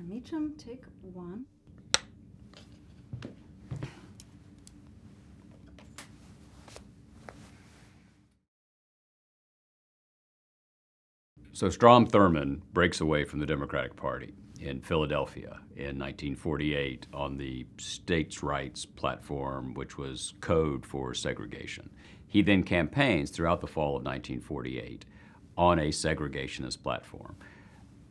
Mr. Meacham, take one. So Strom Thurmond breaks away from the Democratic Party in Philadelphia in 1948 on the states' rights platform, which was code for segregation. He then campaigns throughout the fall of 1948 on a segregationist platform,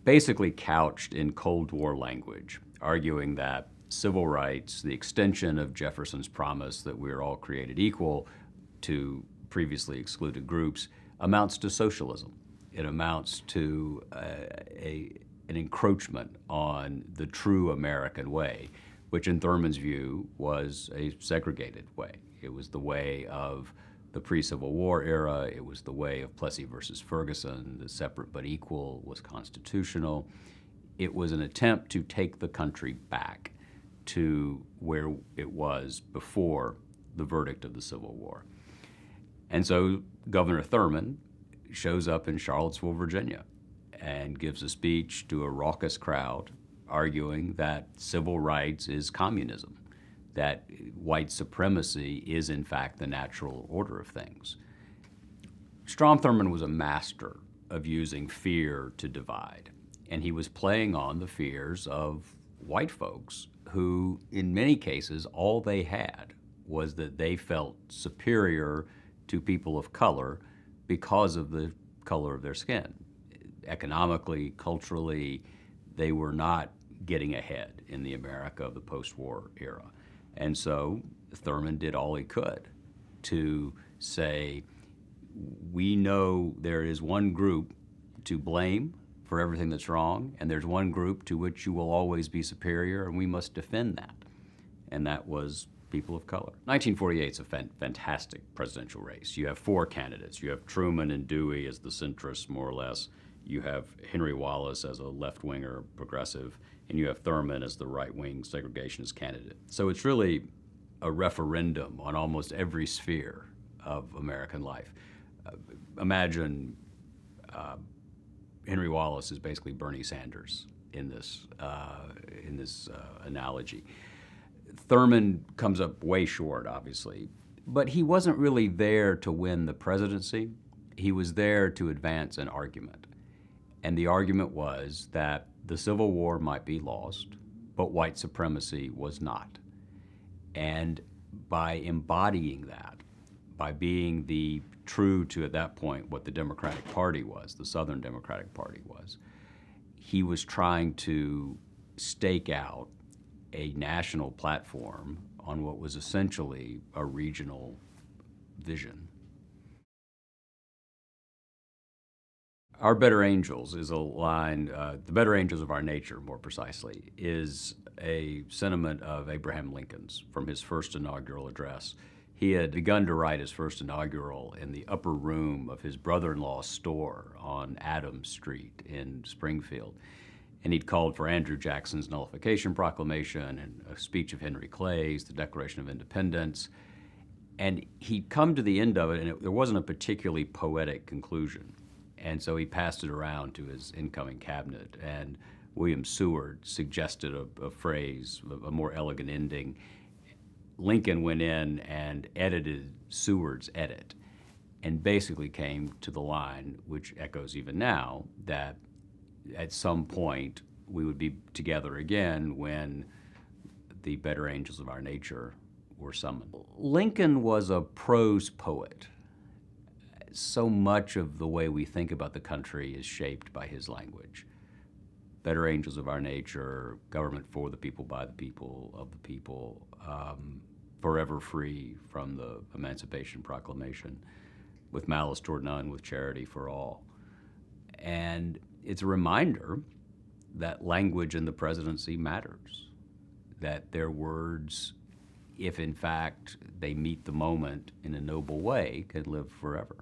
basically couched in Cold War language, arguing that civil rights, the extension of Jefferson's promise that we are all created equal to previously excluded groups, amounts to socialism. It amounts to an encroachment on the true American way, which in Thurmond's view was a segregated way. It was the way of the pre-Civil War era. It was the way of Plessy versus Ferguson. The separate but equal was constitutional. It was an attempt to take the country back to where it was before the verdict of the Civil War. And so Governor Thurmond shows up in Charlottesville, Virginia, and gives a speech to a raucous crowd arguing that civil rights is communism, that white supremacy is in fact the natural order of things. Strom Thurmond was a master of using fear to divide, and he was playing on the fears of white folks who, in many cases, all they had was that they felt superior to people of color because of the color of their skin. Economically, culturally, they were not getting ahead in the America of the post-war era. And so Thurmond did all he could to say, we know there is one group to blame for everything that's wrong, and there's one group to which you will always be superior, and we must defend that. And that was people of color. 1948 is a fantastic presidential race. You have four candidates. You have Truman and Dewey as the centrists, more or less. You have Henry Wallace as a left-winger progressive, and you have Thurmond as the right-wing segregationist candidate. So it's really a referendum on almost every sphere of American life. Imagine Henry Wallace is basically Bernie Sanders in this analogy. Thurmond comes up way short, obviously, but he wasn't really there to win the presidency. He was there to advance an argument. And the argument was that the Civil War might be lost, but white supremacy was not. And by embodying that, by being the true to, at that point, what the Democratic Party was, the Southern Democratic Party was, he was trying to stake out a national platform on what was essentially a regional vision. Our better angels is a line, the better angels of our nature, more precisely, is a sentiment of Abraham Lincoln's from his first inaugural address. He had begun to write his first inaugural in the upper room of his brother-in-law's store on Adams Street in Springfield. And he'd called for Andrew Jackson's nullification proclamation and a speech of Henry Clay's, the Declaration of Independence. And he'd come to the end of it, and there wasn't a particularly poetic conclusion. And so he passed it around to his incoming cabinet, and William Seward suggested a phrase, a more elegant ending. Lincoln went in and edited Seward's edit and basically came to the line, which echoes even now, that at some point we would be together again when the better angels of our nature were summoned. Lincoln was a prose poet. So much of the way we think about the country is shaped by his language. Better angels of our nature, government for the people, by the people, of the people, forever free from the Emancipation Proclamation, with malice toward none, with charity for all. And it's a reminder that language in the presidency matters, that their words, if in fact they meet the moment in a noble way, can live forever.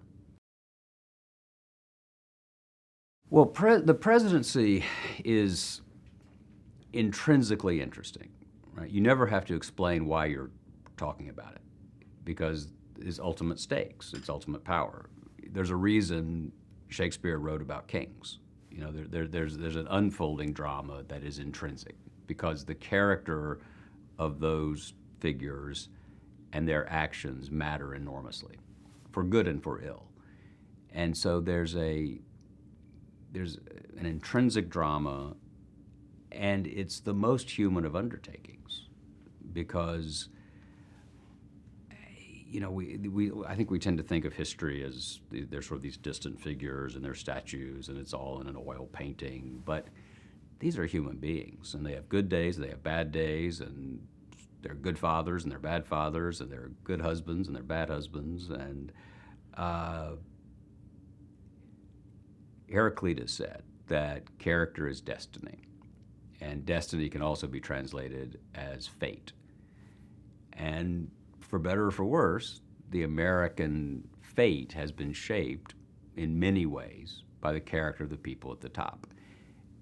Well, the presidency is intrinsically interesting, right? You never have to explain why you're talking about it, because it's ultimate stakes, it's ultimate power. There's a reason Shakespeare wrote about kings. There's an unfolding drama that is intrinsic because the character of those figures and their actions matter enormously, for good and for ill. And so there's an intrinsic drama, and it's the most human of undertakings because I think we tend to think of history as there's sort of these distant figures and their statues, and it's all in an oil painting. But these are human beings, and they have good days, they have bad days, and they're good fathers and they're bad fathers, and they're good husbands and they're bad husbands. And Heraclitus said that character is destiny, and destiny can also be translated as fate. And for better or for worse, the American fate has been shaped in many ways by the character of the people at the top.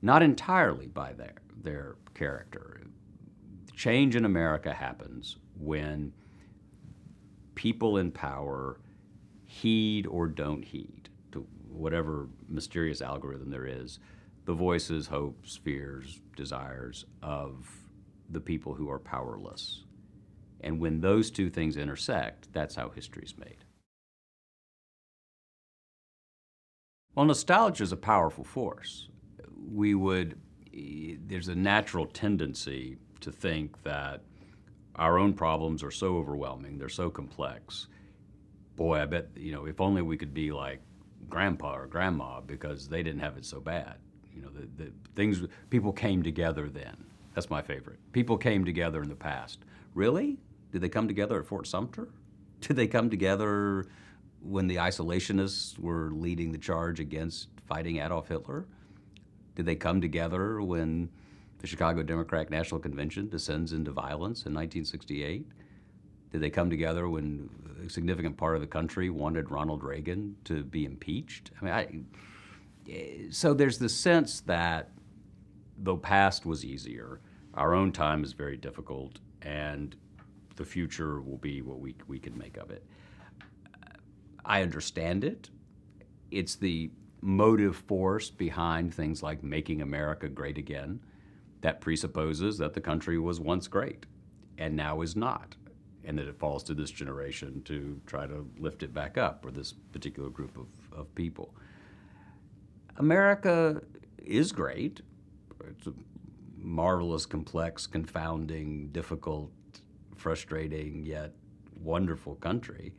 Not entirely by their character. Change in America happens when people in power heed or don't heed, to whatever mysterious algorithm there is, the voices, hopes, fears, desires of the people who are powerless. And when those two things intersect, that's how history is made. Well, nostalgia is a powerful force. There's a natural tendency to think that our own problems are so overwhelming, they're so complex. Boy, I bet, if only we could be like grandpa or grandma because they didn't have it so bad. The things, people came together then. That's my favorite. People came together in the past. Really? Did they come together at Fort Sumter? Did they come together when the isolationists were leading the charge against fighting Adolf Hitler? Did they come together when the Chicago Democratic National Convention descends into violence in 1968? Did they come together when a significant part of the country wanted Ronald Reagan to be impeached? So there's the sense that though past was easier, our own time is very difficult, and the future will be what we can make of it. I understand it. It's the motive force behind things like making America great again that presupposes that the country was once great and now is not, and that it falls to this generation to try to lift it back up, or this particular group of people. America is great. It's a marvelous, complex, confounding, difficult, frustrating, yet wonderful country.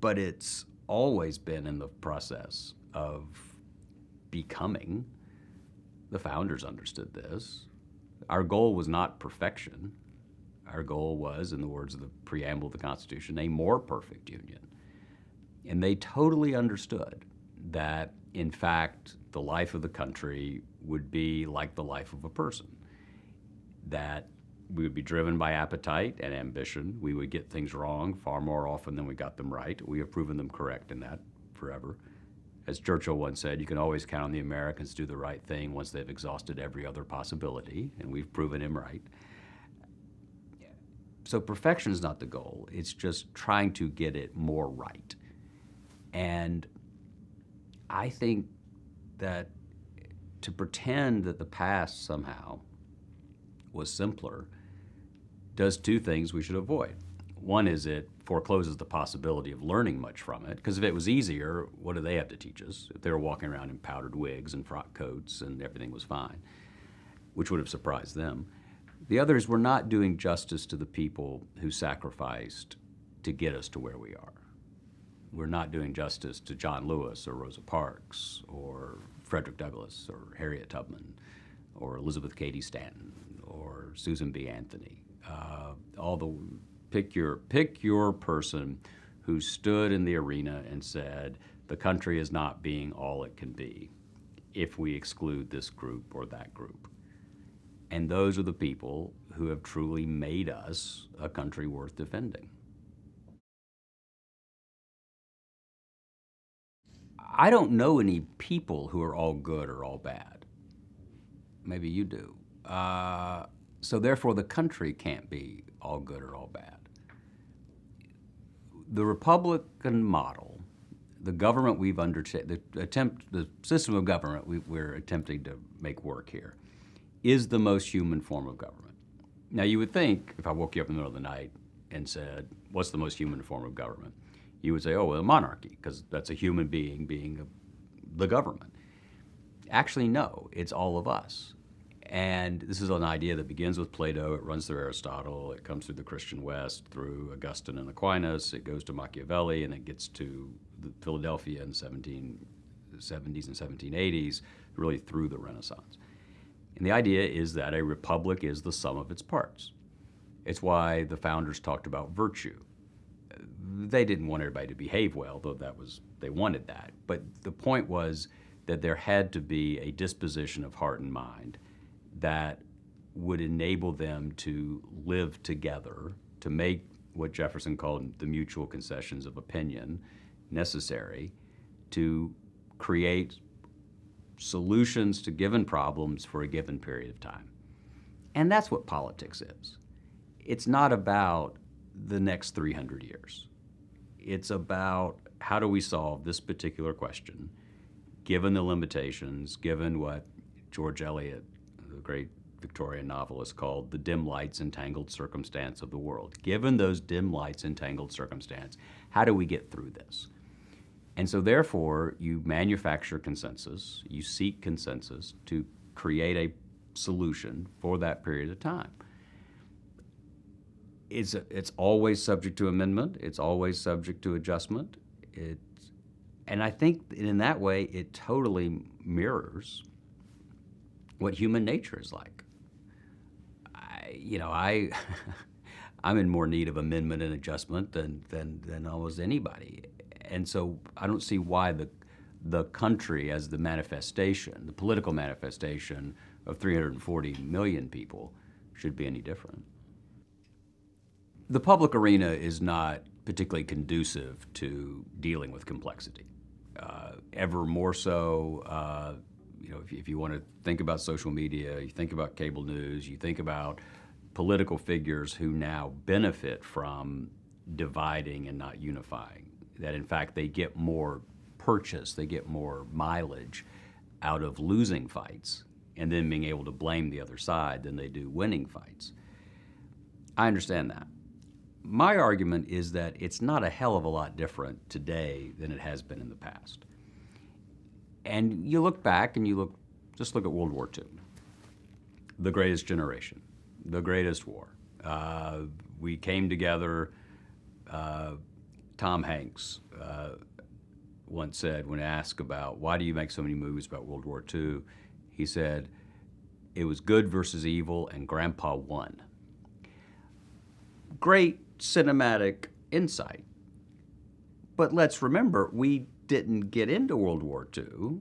But it's always been in the process of becoming. The founders understood this. Our goal was not perfection. Our goal was, in the words of the preamble of the Constitution, a more perfect union. And they totally understood that, in fact, the life of the country would be like the life of a person, that we would be driven by appetite and ambition. We would get things wrong far more often than we got them right. We have proven them correct in that forever. As Churchill once said, you can always count on the Americans to do the right thing once they've exhausted every other possibility, and we've proven him right. So perfection is not the goal. It's just trying to get it more right. And I think that to pretend that the past somehow was simpler does two things we should avoid. One is it forecloses the possibility of learning much from it, because if it was easier, what do they have to teach us? If they were walking around in powdered wigs and frock coats and everything was fine, which would have surprised them. The other is we're not doing justice to the people who sacrificed to get us to where we are. We're not doing justice to John Lewis or Rosa Parks or Frederick Douglass or Harriet Tubman or Elizabeth Cady Stanton or Susan B. Anthony. Pick your person who stood in the arena and said, the country is not being all it can be if we exclude this group or that group. And those are the people who have truly made us a country worth defending. I don't know any people who are all good or all bad. Maybe you do. So therefore, the country can't be all good or all bad. The Republican model, the government we've undertaken, the system of government we're attempting to make work here, is the most human form of government. Now, you would think if I woke you up in the middle of the night and said, "What's the most human form of government?" you would say, "Oh, well, a monarchy, because that's a human being the government." Actually, no, it's all of us. And this is an idea that begins with Plato, it runs through Aristotle, it comes through the Christian West, through Augustine and Aquinas, it goes to Machiavelli, and it gets to Philadelphia in the 1770s and 1780s, really through the Renaissance. And the idea is that a republic is the sum of its parts. It's why the founders talked about virtue. They didn't want everybody to behave well, though they wanted that. But the point was that there had to be a disposition of heart and mind that would enable them to live together, to make what Jefferson called the mutual concessions of opinion necessary to create solutions to given problems for a given period of time. And that's what politics is. It's not about the next 300 years. It's about how do we solve this particular question, given the limitations, given what George Eliot, the great Victorian novelist, called the dim lights entangled circumstance of the world. Given those dim lights entangled circumstance, how do we get through this? And so therefore, you manufacture consensus, you seek consensus to create a solution for that period of time. It's always subject to amendment, it's always subject to adjustment. And I think in that way, it totally mirrors what human nature is like. I'm in more need of amendment and adjustment than almost anybody. And so I don't see why the country as the manifestation, the political manifestation of 340 million people should be any different. The public arena is not particularly conducive to dealing with complexity. Ever more so, if you want to think about social media, you think about cable news, you think about political figures who now benefit from dividing and not unifying, that in fact they get more purchase, they get more mileage out of losing fights and then being able to blame the other side than they do winning fights. I understand that. My argument is that it's not a hell of a lot different today than it has been in the past. And you look back and just look at World War II, the greatest generation, the greatest war. We came together. Tom Hanks once said, when asked about why do you make so many movies about World War II, he said, it was good versus evil and Grandpa won. Great cinematic insight. But let's remember, we didn't get into World War II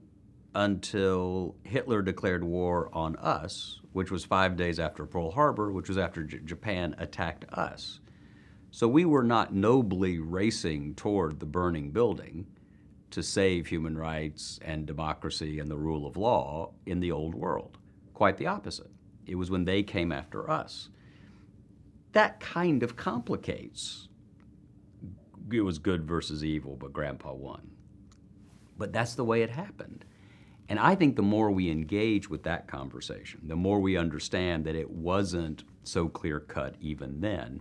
until Hitler declared war on us, which was 5 days after Pearl Harbor, which was after Japan attacked us. So we were not nobly racing toward the burning building to save human rights and democracy and the rule of law in the old world. Quite the opposite. It was when they came after us. That kind of complicates. It was good versus evil, but Grandpa won. But that's the way it happened. And I think the more we engage with that conversation, the more we understand that it wasn't so clear-cut even then,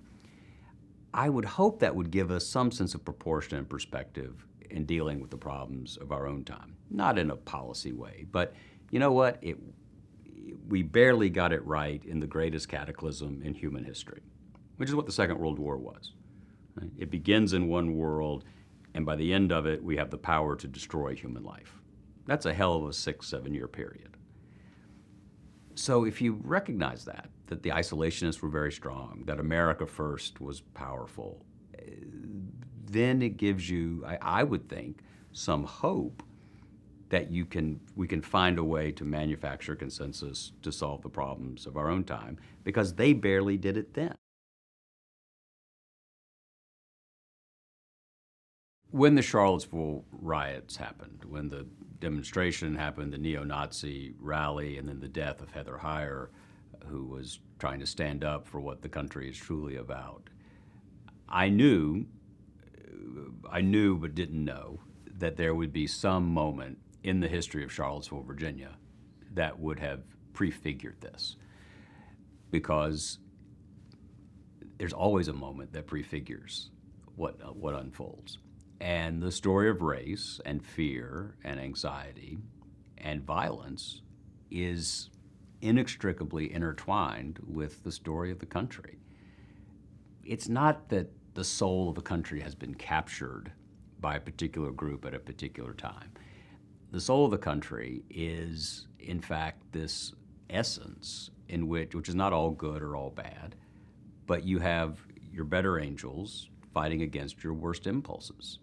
I would hope that would give us some sense of proportion and perspective in dealing with the problems of our own time. Not in a policy way, but you know what? We barely got it right in the greatest cataclysm in human history, which is what the Second World War was. Right? It begins in one world, and by the end of it, we have the power to destroy human life. That's a hell of a 6-7 year period. So if you recognize that the isolationists were very strong, that America first was powerful, then it gives you, I would think, some hope that we can find a way to manufacture consensus to solve the problems of our own time, because they barely did it then. When the Charlottesville riots happened, when the demonstration happened, the neo-Nazi rally, and then the death of Heather Heyer, who was trying to stand up for what the country is truly about, I knew but didn't know that there would be some moment in the history of Charlottesville, Virginia, that would have prefigured this, because there's always a moment that prefigures what unfolds. And the story of race and fear and anxiety and violence is inextricably intertwined with the story of the country. It's not that the soul of a country has been captured by a particular group at a particular time. The soul of the country is, in fact, this essence in which is not all good or all bad, but you have your better angels fighting against your worst impulses.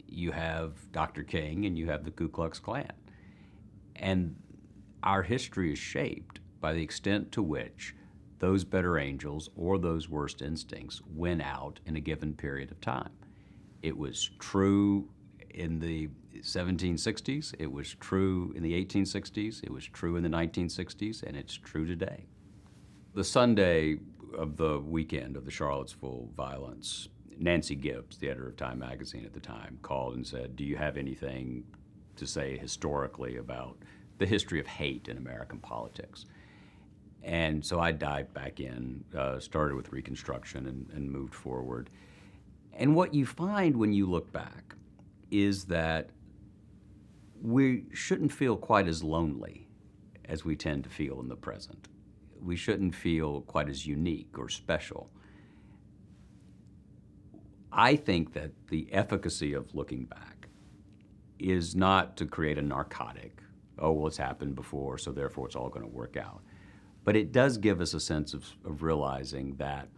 You have Dr. King and you have the Ku Klux Klan. And our history is shaped by the extent to which those better angels or those worst instincts win out in a given period of time. It was true in the 1760s, it was true in the 1860s, it was true in the 1960s, and it's true today. The Sunday of the weekend of the Charlottesville violence, Nancy Gibbs, the editor of Time magazine at the time, called and said, "Do you have anything to say historically about the history of hate in American politics?" And so I dived back in, started with Reconstruction and moved forward. And what you find when you look back is that we shouldn't feel quite as lonely as we tend to feel in the present. We shouldn't feel quite as unique or special. I think that the efficacy of looking back is not to create a narcotic. Oh, well, it's happened before, so therefore it's all going to work out. But it does give us a sense of realizing that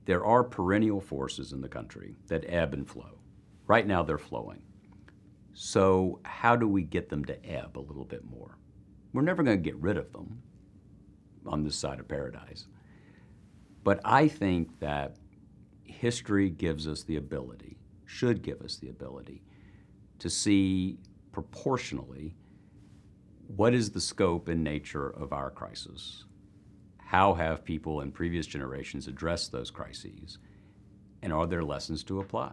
there are perennial forces in the country that ebb and flow. Right now they're flowing. So how do we get them to ebb a little bit more? We're never going to get rid of them on this side of paradise. But I think that history gives us the ability, should give us the ability, to see proportionally what is the scope and nature of our crisis. How have people in previous generations addressed those crises? And are there lessons to apply?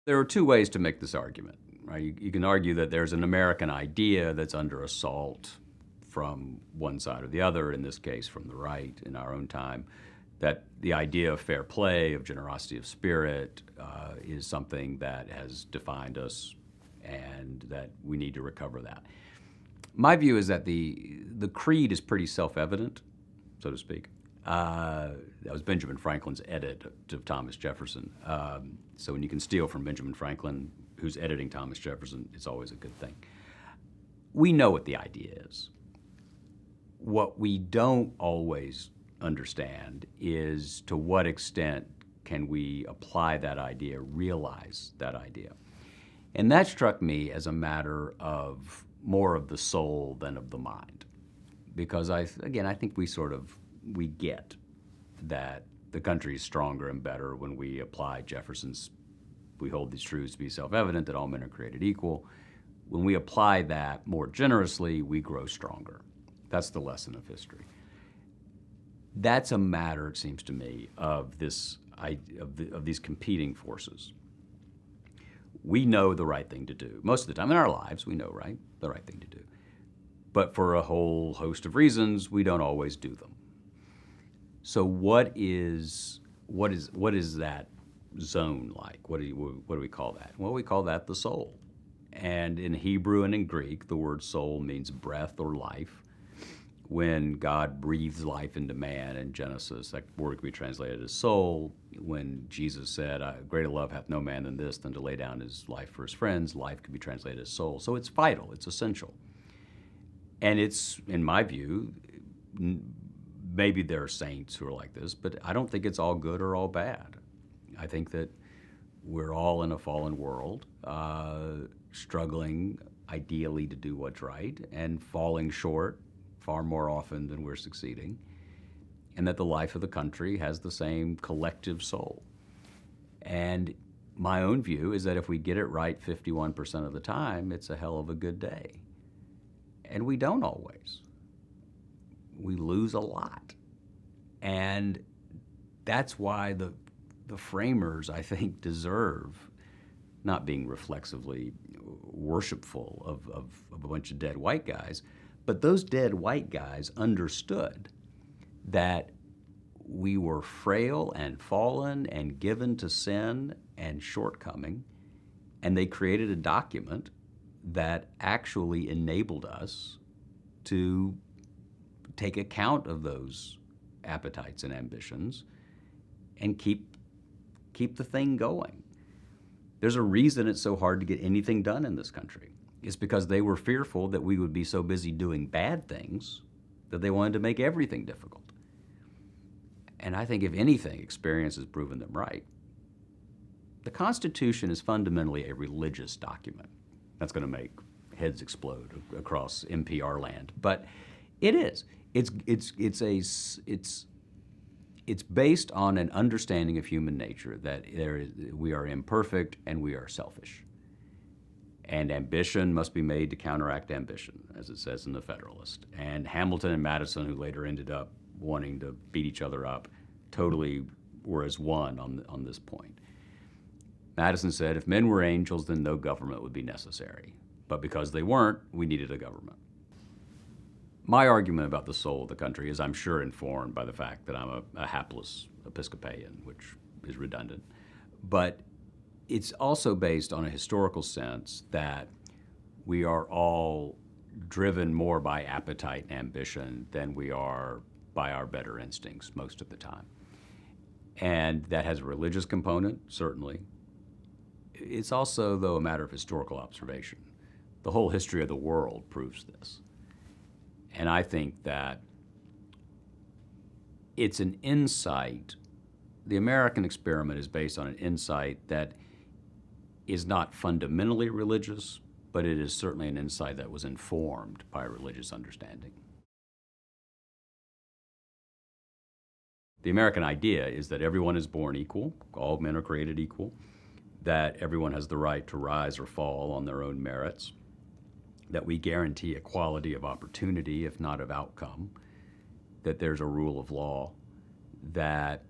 There are two ways to make this argument, right? You can argue that there's an American idea that's under assault from one side or the other, in this case from the right in our own time, that the idea of fair play, of generosity of spirit, is something that has defined us and that we need to recover that. My view is that the creed is pretty self-evident, so to speak. That was Benjamin Franklin's edit of Thomas Jefferson. So when you can steal from Benjamin Franklin, who's editing Thomas Jefferson, it's always a good thing. We know what the idea is. What we don't always understand is to what extent can we apply that idea, realize that idea. And that struck me as a matter of more of the soul than of the mind. Because I think we get that the country is stronger and better when we apply Jefferson's, we hold these truths to be self-evident, that all men are created equal. When we apply that more generously, we grow stronger. That's the lesson of history. That's a matter, it seems to me, of these competing forces. We know the right thing to do. Most of the time in our lives, we know, right, the right thing to do. But for a whole host of reasons, we don't always do them. So what is that zone like? What do we call that? Well, we call that the soul. And in Hebrew and in Greek, the word soul means breath or life. When God breathes life into man in Genesis, that word can be translated as soul. When Jesus said, greater love hath no man than this, than to lay down his life for his friends, life can be translated as soul. So it's vital, it's essential. And it's, in my view, maybe there are saints who are like this, but I don't think it's all good or all bad. I think that we're all in a fallen world, struggling ideally to do what's right and falling short far more often than we're succeeding, and that the life of the country has the same collective soul. And my own view is that if we get it right 51% of the time, it's a hell of a good day. And we don't always. We lose a lot. And that's why the framers, I think, deserve, not being reflexively worshipful of a bunch of dead white guys, but those dead white guys understood that we were frail and fallen and given to sin and shortcoming, and they created a document that actually enabled us to take account of those appetites and ambitions and keep the thing going. There's a reason it's so hard to get anything done in this country. It's because they were fearful that we would be so busy doing bad things that they wanted to make everything difficult. And I think if anything, experience has proven them right. The Constitution is fundamentally a religious document. That's going to make heads explode across NPR land, but it is. It's based on an understanding of human nature that we are imperfect and we are selfish. And ambition must be made to counteract ambition, as it says in the Federalist. And Hamilton and Madison, who later ended up wanting to beat each other up, totally were as one on this point. Madison said, if men were angels, then no government would be necessary. But because they weren't, we needed a government. My argument about the soul of the country is, I'm sure, informed by the fact that I'm a hapless Episcopalian, which is redundant. But it's also based on a historical sense that we are all driven more by appetite and ambition than we are by our better instincts most of the time. And that has a religious component, certainly. It's also, though, a matter of historical observation. The whole history of the world proves this. And I think that it's an insight. The American experiment is based on an insight that is not fundamentally religious, but it is certainly an insight that was informed by religious understanding. The American idea is that everyone is born equal, all men are created equal, that everyone has the right to rise or fall on their own merits, that we guarantee equality of opportunity, if not of outcome, that there's a rule of law, that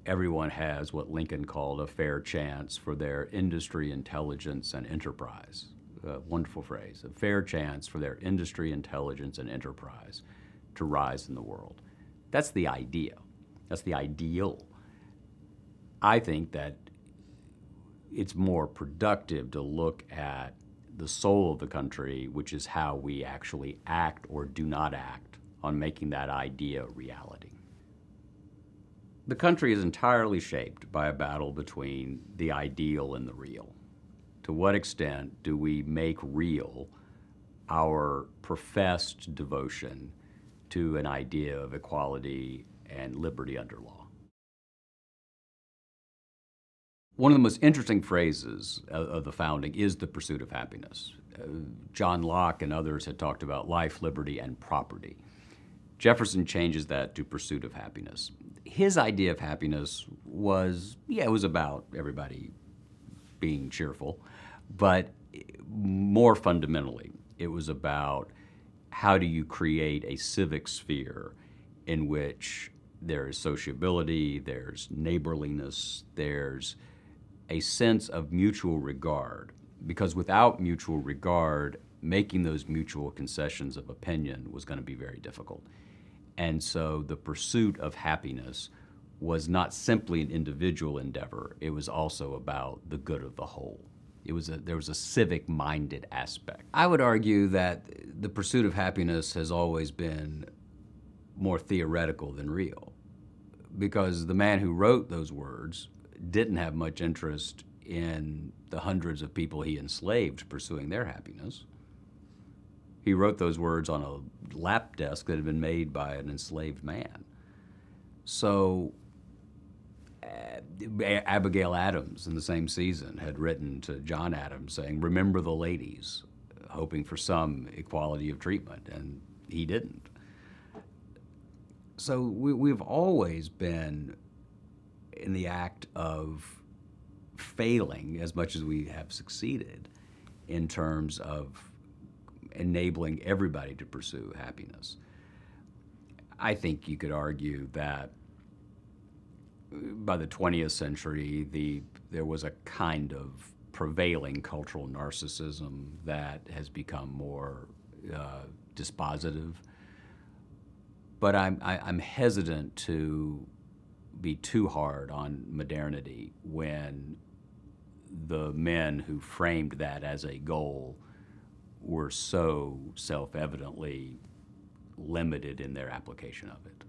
everyone has what Lincoln called a fair chance for their industry, intelligence, and enterprise. A wonderful phrase, a fair chance for their industry, intelligence, and enterprise to rise in the world. That's the idea. That's the ideal. I think that it's more productive to look at the soul of the country, which is how we actually act or do not act on making that idea a reality. The country is entirely shaped by a battle between the ideal and the real. To what extent do we make real our professed devotion to an idea of equality and liberty under law? One of the most interesting phrases of the founding is the pursuit of happiness. John Locke and others had talked about life, liberty, and property. Jefferson changes that to pursuit of happiness. His idea of happiness was, it was about everybody being cheerful, but more fundamentally, it was about how do you create a civic sphere in which there is sociability, there's neighborliness, there's a sense of mutual regard. Because without mutual regard, making those mutual concessions of opinion was going to be very difficult. And so the pursuit of happiness was not simply an individual endeavor, it was also about the good of the whole. There was a civic-minded aspect. I would argue that the pursuit of happiness has always been more theoretical than real, because the man who wrote those words didn't have much interest in the hundreds of people he enslaved pursuing their happiness. He wrote those words on a lap desk that had been made by an enslaved man. So Abigail Adams in the same season had written to John Adams saying, "Remember the ladies," hoping for some equality of treatment, and he didn't. So we've always been in the act of failing as much as we have succeeded in terms of enabling everybody to pursue happiness. I think you could argue that by the 20th century, there was a kind of prevailing cultural narcissism that has become more dispositive. But I'm hesitant to be too hard on modernity when the men who framed that as a goal were so self-evidently limited in their application of it.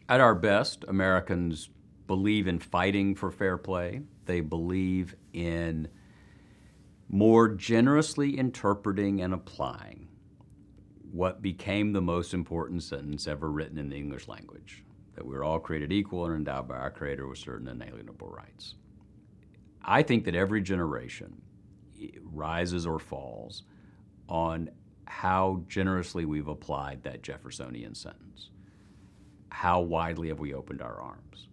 At our best, Americans believe in fighting for fair play. They believe in more generously interpreting and applying what became the most important sentence ever written in the English language, that we're all created equal and endowed by our Creator with certain inalienable rights. I think that every generation rises or falls on how generously we've applied that Jeffersonian sentence. How widely have we opened our arms?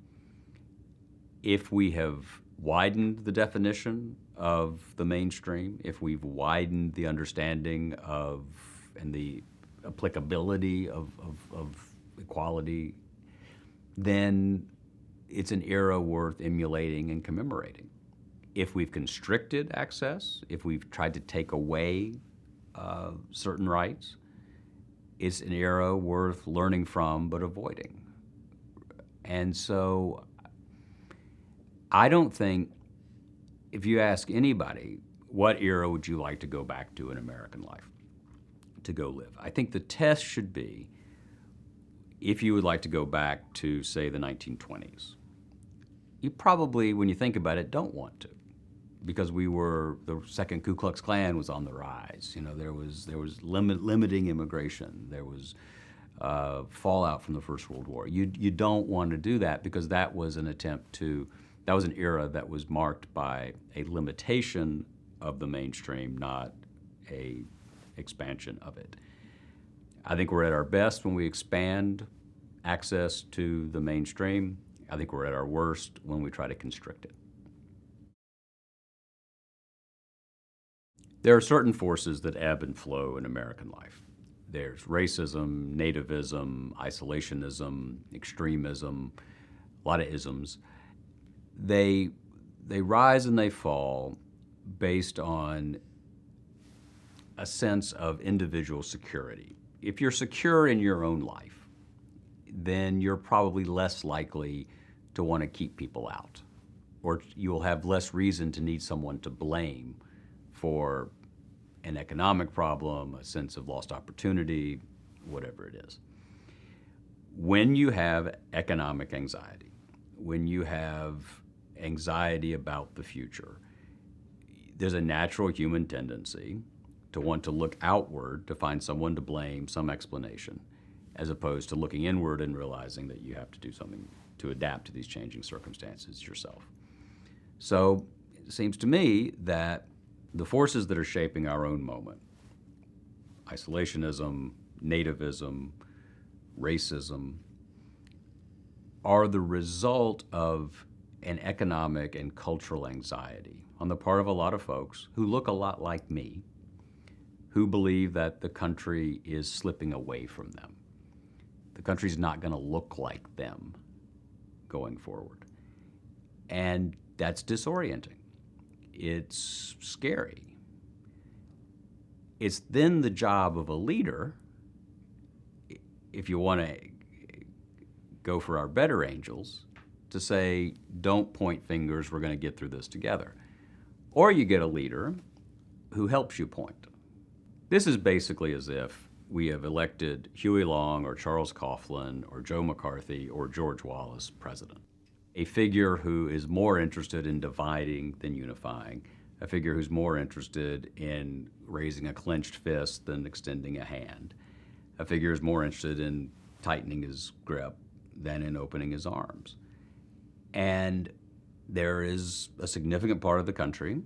If we have widened the definition of the mainstream, if we've widened the understanding of and the applicability of equality, then it's an era worth emulating and commemorating. If we've constricted access, if we've tried to take away certain rights, it's an era worth learning from but avoiding. And so I don't think, if you ask anybody, what era would you like to go back to in American life to go live? I think the test should be, if you would like to go back to, say, the 1920s, you probably, when you think about it, don't want to, because the second Ku Klux Klan was on the rise. You know, there was limiting immigration. There was fallout from the First World War. You don't want to do that, because that was an era that was marked by a limitation of the mainstream, not a expansion of it. I think we're at our best when we expand access to the mainstream. I think we're at our worst when we try to constrict it. There are certain forces that ebb and flow in American life. There's racism, nativism, isolationism, extremism, a lot of isms. They rise and they fall based on a sense of individual security. If you're secure in your own life, then you're probably less likely to want to keep people out, or you'll have less reason to need someone to blame for an economic problem, a sense of lost opportunity, whatever it is. When you have economic anxiety, when you have anxiety about the future, there's a natural human tendency to want to look outward to find someone to blame, some explanation, as opposed to looking inward and realizing that you have to do something to adapt to these changing circumstances yourself. So it seems to me that the forces that are shaping our own moment, isolationism, nativism, racism, are the result of an economic and cultural anxiety on the part of a lot of folks who look a lot like me, who believe that the country is slipping away from them. The country's not going to look like them going forward. And that's disorienting. It's scary. It's then the job of a leader, if you want to go for our better angels, to say, don't point fingers, we're going to get through this together. Or you get a leader who helps you point. This is basically as if we have elected Huey Long or Charles Coughlin or Joe McCarthy or George Wallace president. A figure who is more interested in dividing than unifying, a figure who's more interested in raising a clenched fist than extending a hand, a figure who's more interested in tightening his grip than in opening his arms. And there is a significant part of the country,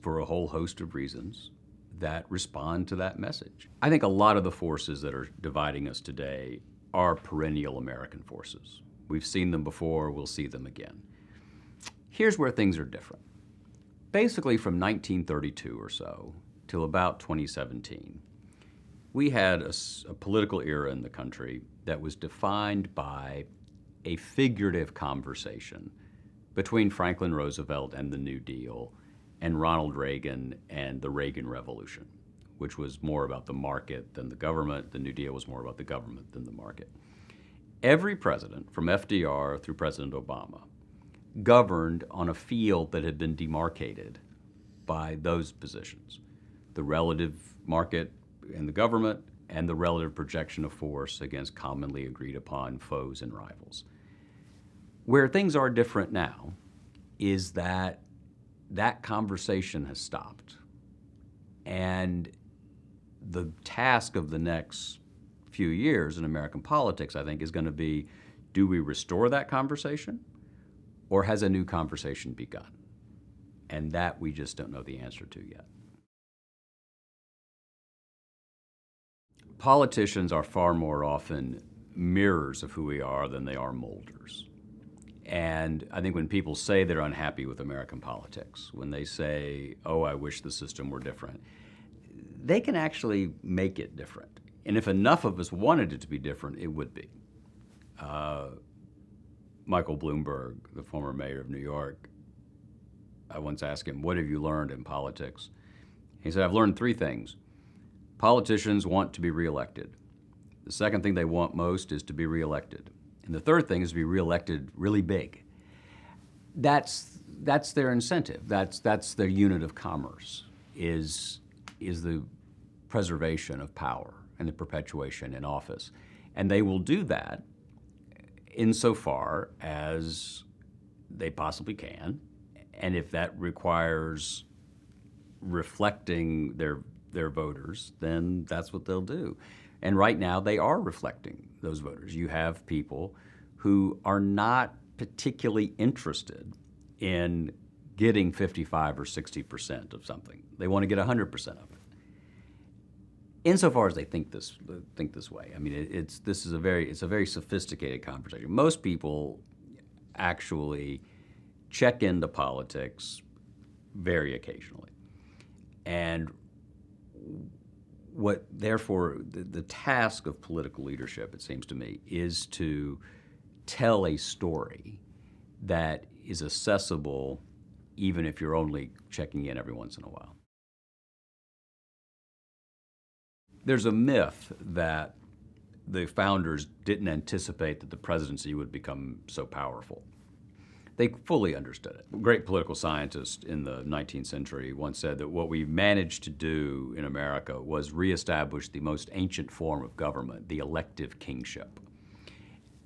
for a whole host of reasons, that respond to that message. I think a lot of the forces that are dividing us today are perennial American forces. We've seen them before, we'll see them again. Here's where things are different. Basically from 1932 or so till about 2017, We had a political era in the country that was defined by a figurative conversation between Franklin Roosevelt and the New Deal and Ronald Reagan and the Reagan Revolution, which was more about the market than the government. The New Deal was more about the government than the market. Every president, from FDR through President Obama, governed on a field that had been demarcated by those positions: the relative market and the government, and the relative projection of force against commonly agreed upon foes and rivals. Where things are different now is that that conversation has stopped. And the task of the next few years in American politics, I think, is going to be, do we restore that conversation, or has a new conversation begun? And that we just don't know the answer to yet. Politicians are far more often mirrors of who we are than they are molders. And I think when people say they're unhappy with American politics, when they say, oh, I wish the system were different, they can actually make it different. And if enough of us wanted it to be different, it would be. Michael Bloomberg, the former mayor of New York, I once asked him, what have you learned in politics? He said, I've learned three things. Politicians want to be reelected. The second thing they want most is to be reelected. And the third thing is to be reelected really big. That's their incentive. That's their unit of commerce, is the preservation of power and the perpetuation in office. And they will do that insofar as they possibly can. And if that requires reflecting their voters, then that's what they'll do. And right now, they are reflecting those voters. You have people who are not particularly interested in getting 55 or 60% of something. They want to get 100% of it. Insofar as they think this way, I mean, it's a very sophisticated conversation. Most people actually check into politics very occasionally, and therefore, the task of political leadership, it seems to me, is to tell a story that is accessible even if you're only checking in every once in a while. There's a myth that the founders didn't anticipate that the presidency would become so powerful. They fully understood it. A great political scientist in the 19th century once said that what we managed to do in America was reestablish the most ancient form of government, the elective kingship.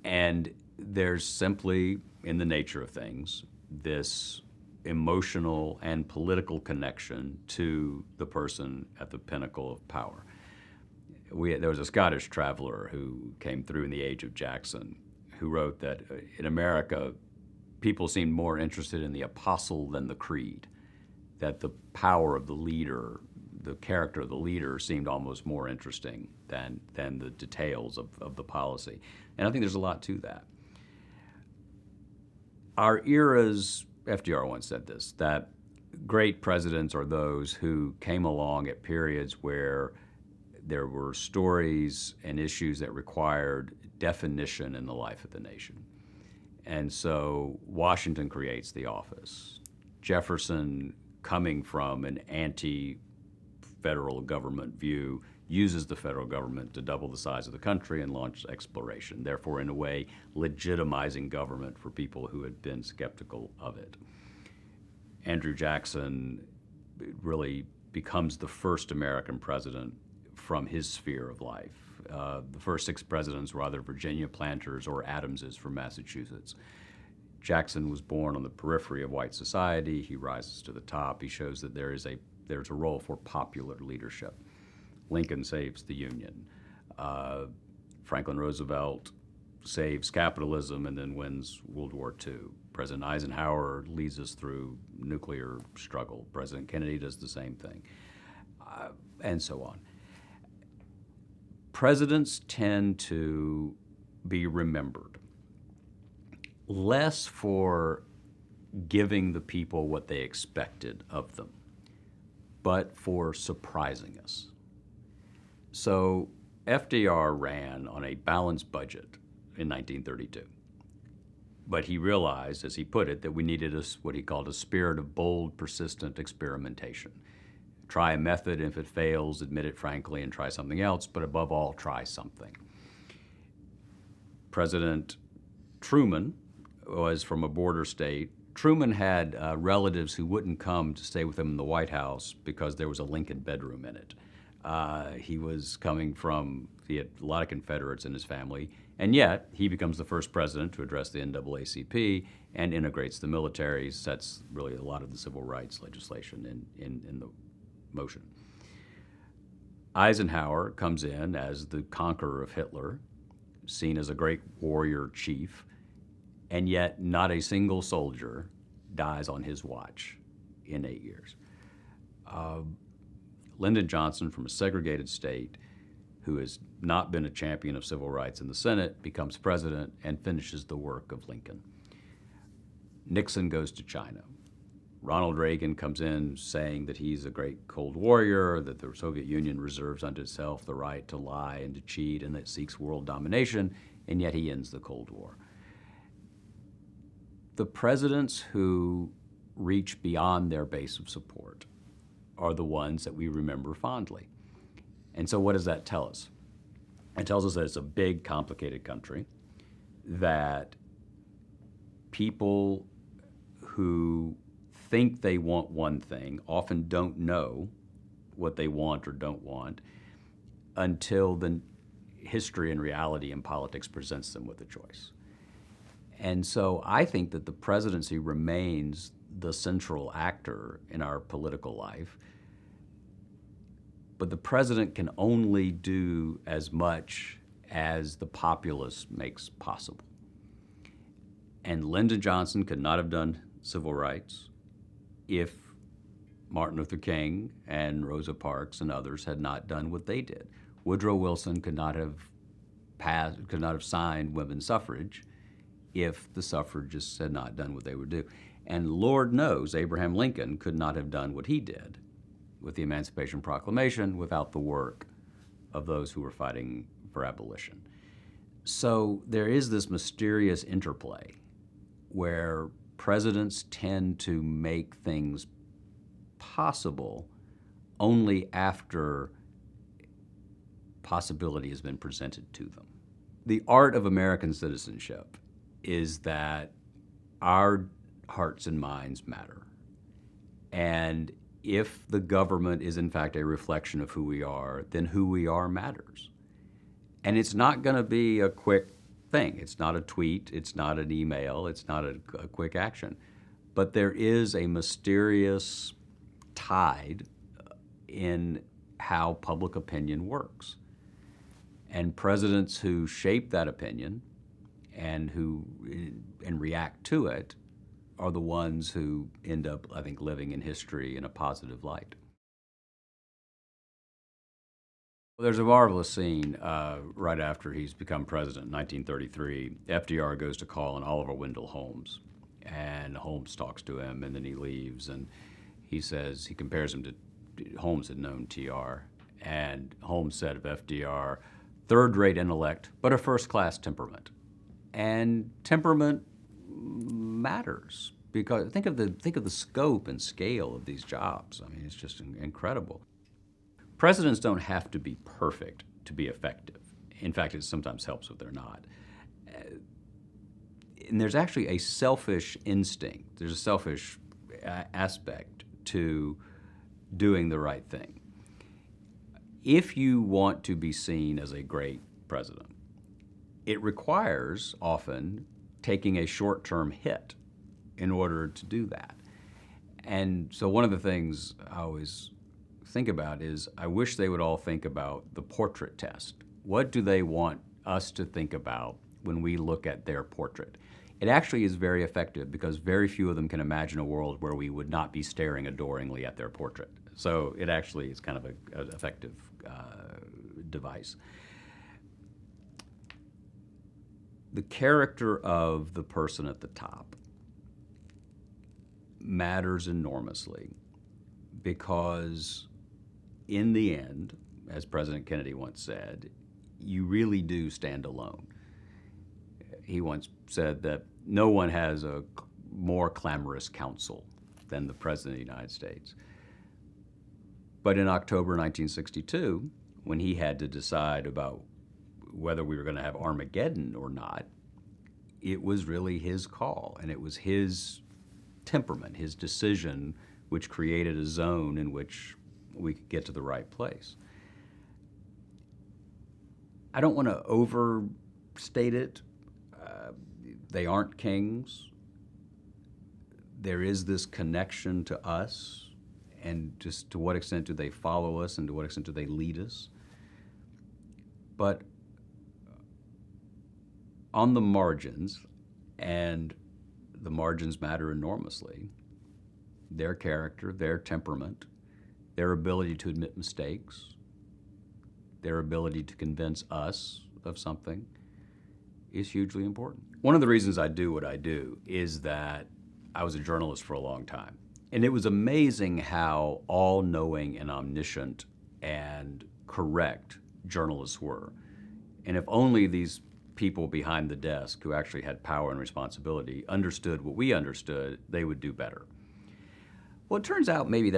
And there's simply, in the nature of things, this emotional and political connection to the person at the pinnacle of power. There was a Scottish traveler who came through in the age of Jackson who wrote that in America, people seemed more interested in the apostle than the creed, that the power of the leader, the character of the leader seemed almost more interesting than the details of the policy. And I think there's a lot to that. Our eras, FDR once said this, that great presidents are those who came along at periods where there were stories and issues that required definition in the life of the nation. And so Washington creates the office. Jefferson, coming from an anti-federal government view, uses the federal government to double the size of the country and launch exploration, therefore, in a way, legitimizing government for people who had been skeptical of it. Andrew Jackson really becomes the first American president from his sphere of life. The first 6 presidents were either Virginia planters or Adamses from Massachusetts. Jackson was born on the periphery of white society. He rises to the top. He shows that there's a role for popular leadership. Lincoln saves the Union. Franklin Roosevelt saves capitalism and then wins World War II. President Eisenhower leads us through nuclear struggle. President Kennedy does the same thing, and so on. Presidents tend to be remembered less for giving the people what they expected of them, but for surprising us. So FDR ran on a balanced budget in 1932. But he realized, as he put it, that we needed what he called a spirit of bold, persistent experimentation. Try a method, and if it fails, admit it frankly and try something else, but above all, try something. President Truman was from a border state. Truman had relatives who wouldn't come to stay with him in the White House because there was a Lincoln bedroom in it. He had a lot of Confederates in his family, and yet he becomes the first president to address the NAACP and integrates the military, sets really a lot of the civil rights legislation in the motion. Eisenhower comes in as the conqueror of Hitler, seen as a great warrior chief, and yet not a single soldier dies on his watch in 8 years. Lyndon Johnson, from a segregated state, who has not been a champion of civil rights in the Senate, becomes president and finishes the work of Lincoln. Nixon goes to China. Ronald Reagan comes in saying that he's a great cold warrior, that the Soviet Union reserves unto itself the right to lie and to cheat, and that seeks world domination, and yet he ends the Cold War. The presidents who reach beyond their base of support are the ones that we remember fondly. And so what does that tell us? It tells us that it's a big, complicated country, that people who think they want one thing often don't know what they want or don't want until the history and reality and politics presents them with a choice. And so I think that the presidency remains the central actor in our political life, but the president can only do as much as the populace makes possible. And Lyndon Johnson could not have done civil rights if Martin Luther King and Rosa Parks and others had not done what they did. Woodrow Wilson could not have signed women's suffrage if the suffragists had not done what they would do. And Lord knows Abraham Lincoln could not have done what he did with the Emancipation Proclamation without the work of those who were fighting for abolition. So there is this mysterious interplay where presidents tend to make things possible only after possibility has been presented to them. The art of American citizenship is that our hearts and minds matter. And if the government is in fact a reflection of who we are, then who we are matters. And it's not going to be a quick thing. It's not a tweet, it's not an email, it's not a quick action. But there is a mysterious tide in how public opinion works. And presidents who shape that opinion and react to it are the ones who end up, I think, living in history in a positive light. Well, there's a marvelous scene right after he's become president in 1933. FDR goes to call on Oliver Wendell Holmes, and Holmes talks to him, and then he leaves, and he compares him to, Holmes had known TR, and Holmes said of FDR, third-rate intellect, but a first-class temperament. And temperament matters, because think of the scope and scale of these jobs. I mean, it's just incredible. Presidents don't have to be perfect to be effective. In fact, it sometimes helps if they're not. And there's actually a selfish instinct. There's a selfish aspect to doing the right thing. If you want to be seen as a great president, it requires often taking a short-term hit in order to do that. And so one of the things I always think about is I wish they would all think about the portrait test. What do they want us to think about when we look at their portrait? It actually is very effective because very few of them can imagine a world where we would not be staring adoringly at their portrait. So it actually is kind of an effective device. The character of the person at the top matters enormously because in the end, as President Kennedy once said, you really do stand alone. He once said that no one has a more clamorous counsel than the President of the United States. But in October 1962, when he had to decide about whether we were going to have Armageddon or not, it was really his call, and it was his temperament, his decision, which created a zone in which we could get to the right place. I don't want to overstate it. They aren't kings. There is this connection to us, and just to what extent do they follow us, and to what extent do they lead us? But on the margins, and the margins matter enormously, their character, their temperament, their ability to admit mistakes, their ability to convince us of something is hugely important. One of the reasons I do what I do is that I was a journalist for a long time. And it was amazing how all-knowing and omniscient and correct journalists were. And if only these people behind the desk who actually had power and responsibility understood what we understood, they would do better. Well, it turns out maybe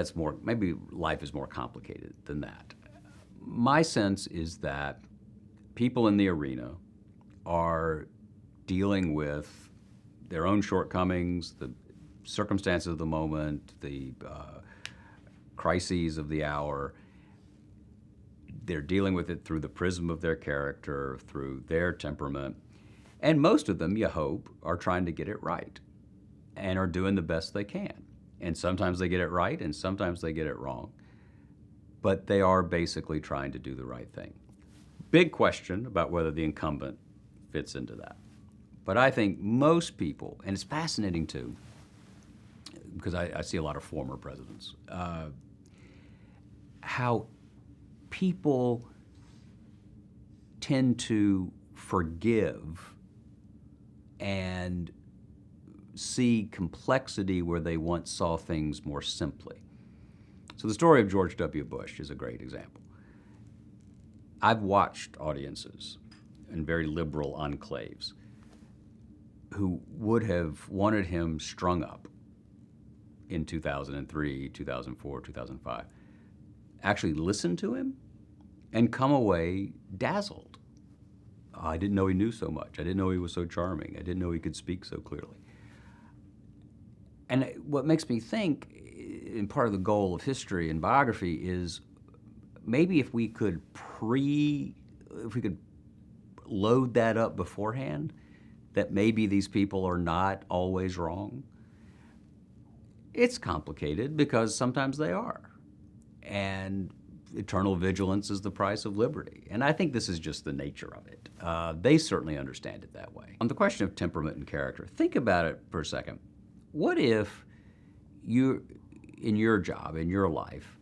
life is more complicated than that. My sense is that people in the arena are dealing with their own shortcomings, the circumstances of the moment, the crises of the hour. They're dealing with it through the prism of their character, through their temperament. And most of them, you hope, are trying to get it right and are doing the best they can. And sometimes they get it right and sometimes they get it wrong. But they are basically trying to do the right thing. Big question about whether the incumbent fits into that. But I think most people, and it's fascinating too, because I see a lot of former presidents, how people tend to forgive and see complexity where they once saw things more simply. So the story of George W. Bush is a great example. I've watched audiences in very liberal enclaves who would have wanted him strung up in 2003, 2004, 2005, actually listen to him and come away dazzled. Oh, I didn't know he knew so much. I didn't know he was so charming. I didn't know he could speak so clearly. And what makes me think, and part of the goal of history and biography, is maybe if we could load that up beforehand, that maybe these people are not always wrong. It's complicated because sometimes they are. And eternal vigilance is the price of liberty. And I think this is just the nature of it. They certainly understand it that way. On the question of temperament and character, think about it for a second. What if you, in your job, in your life,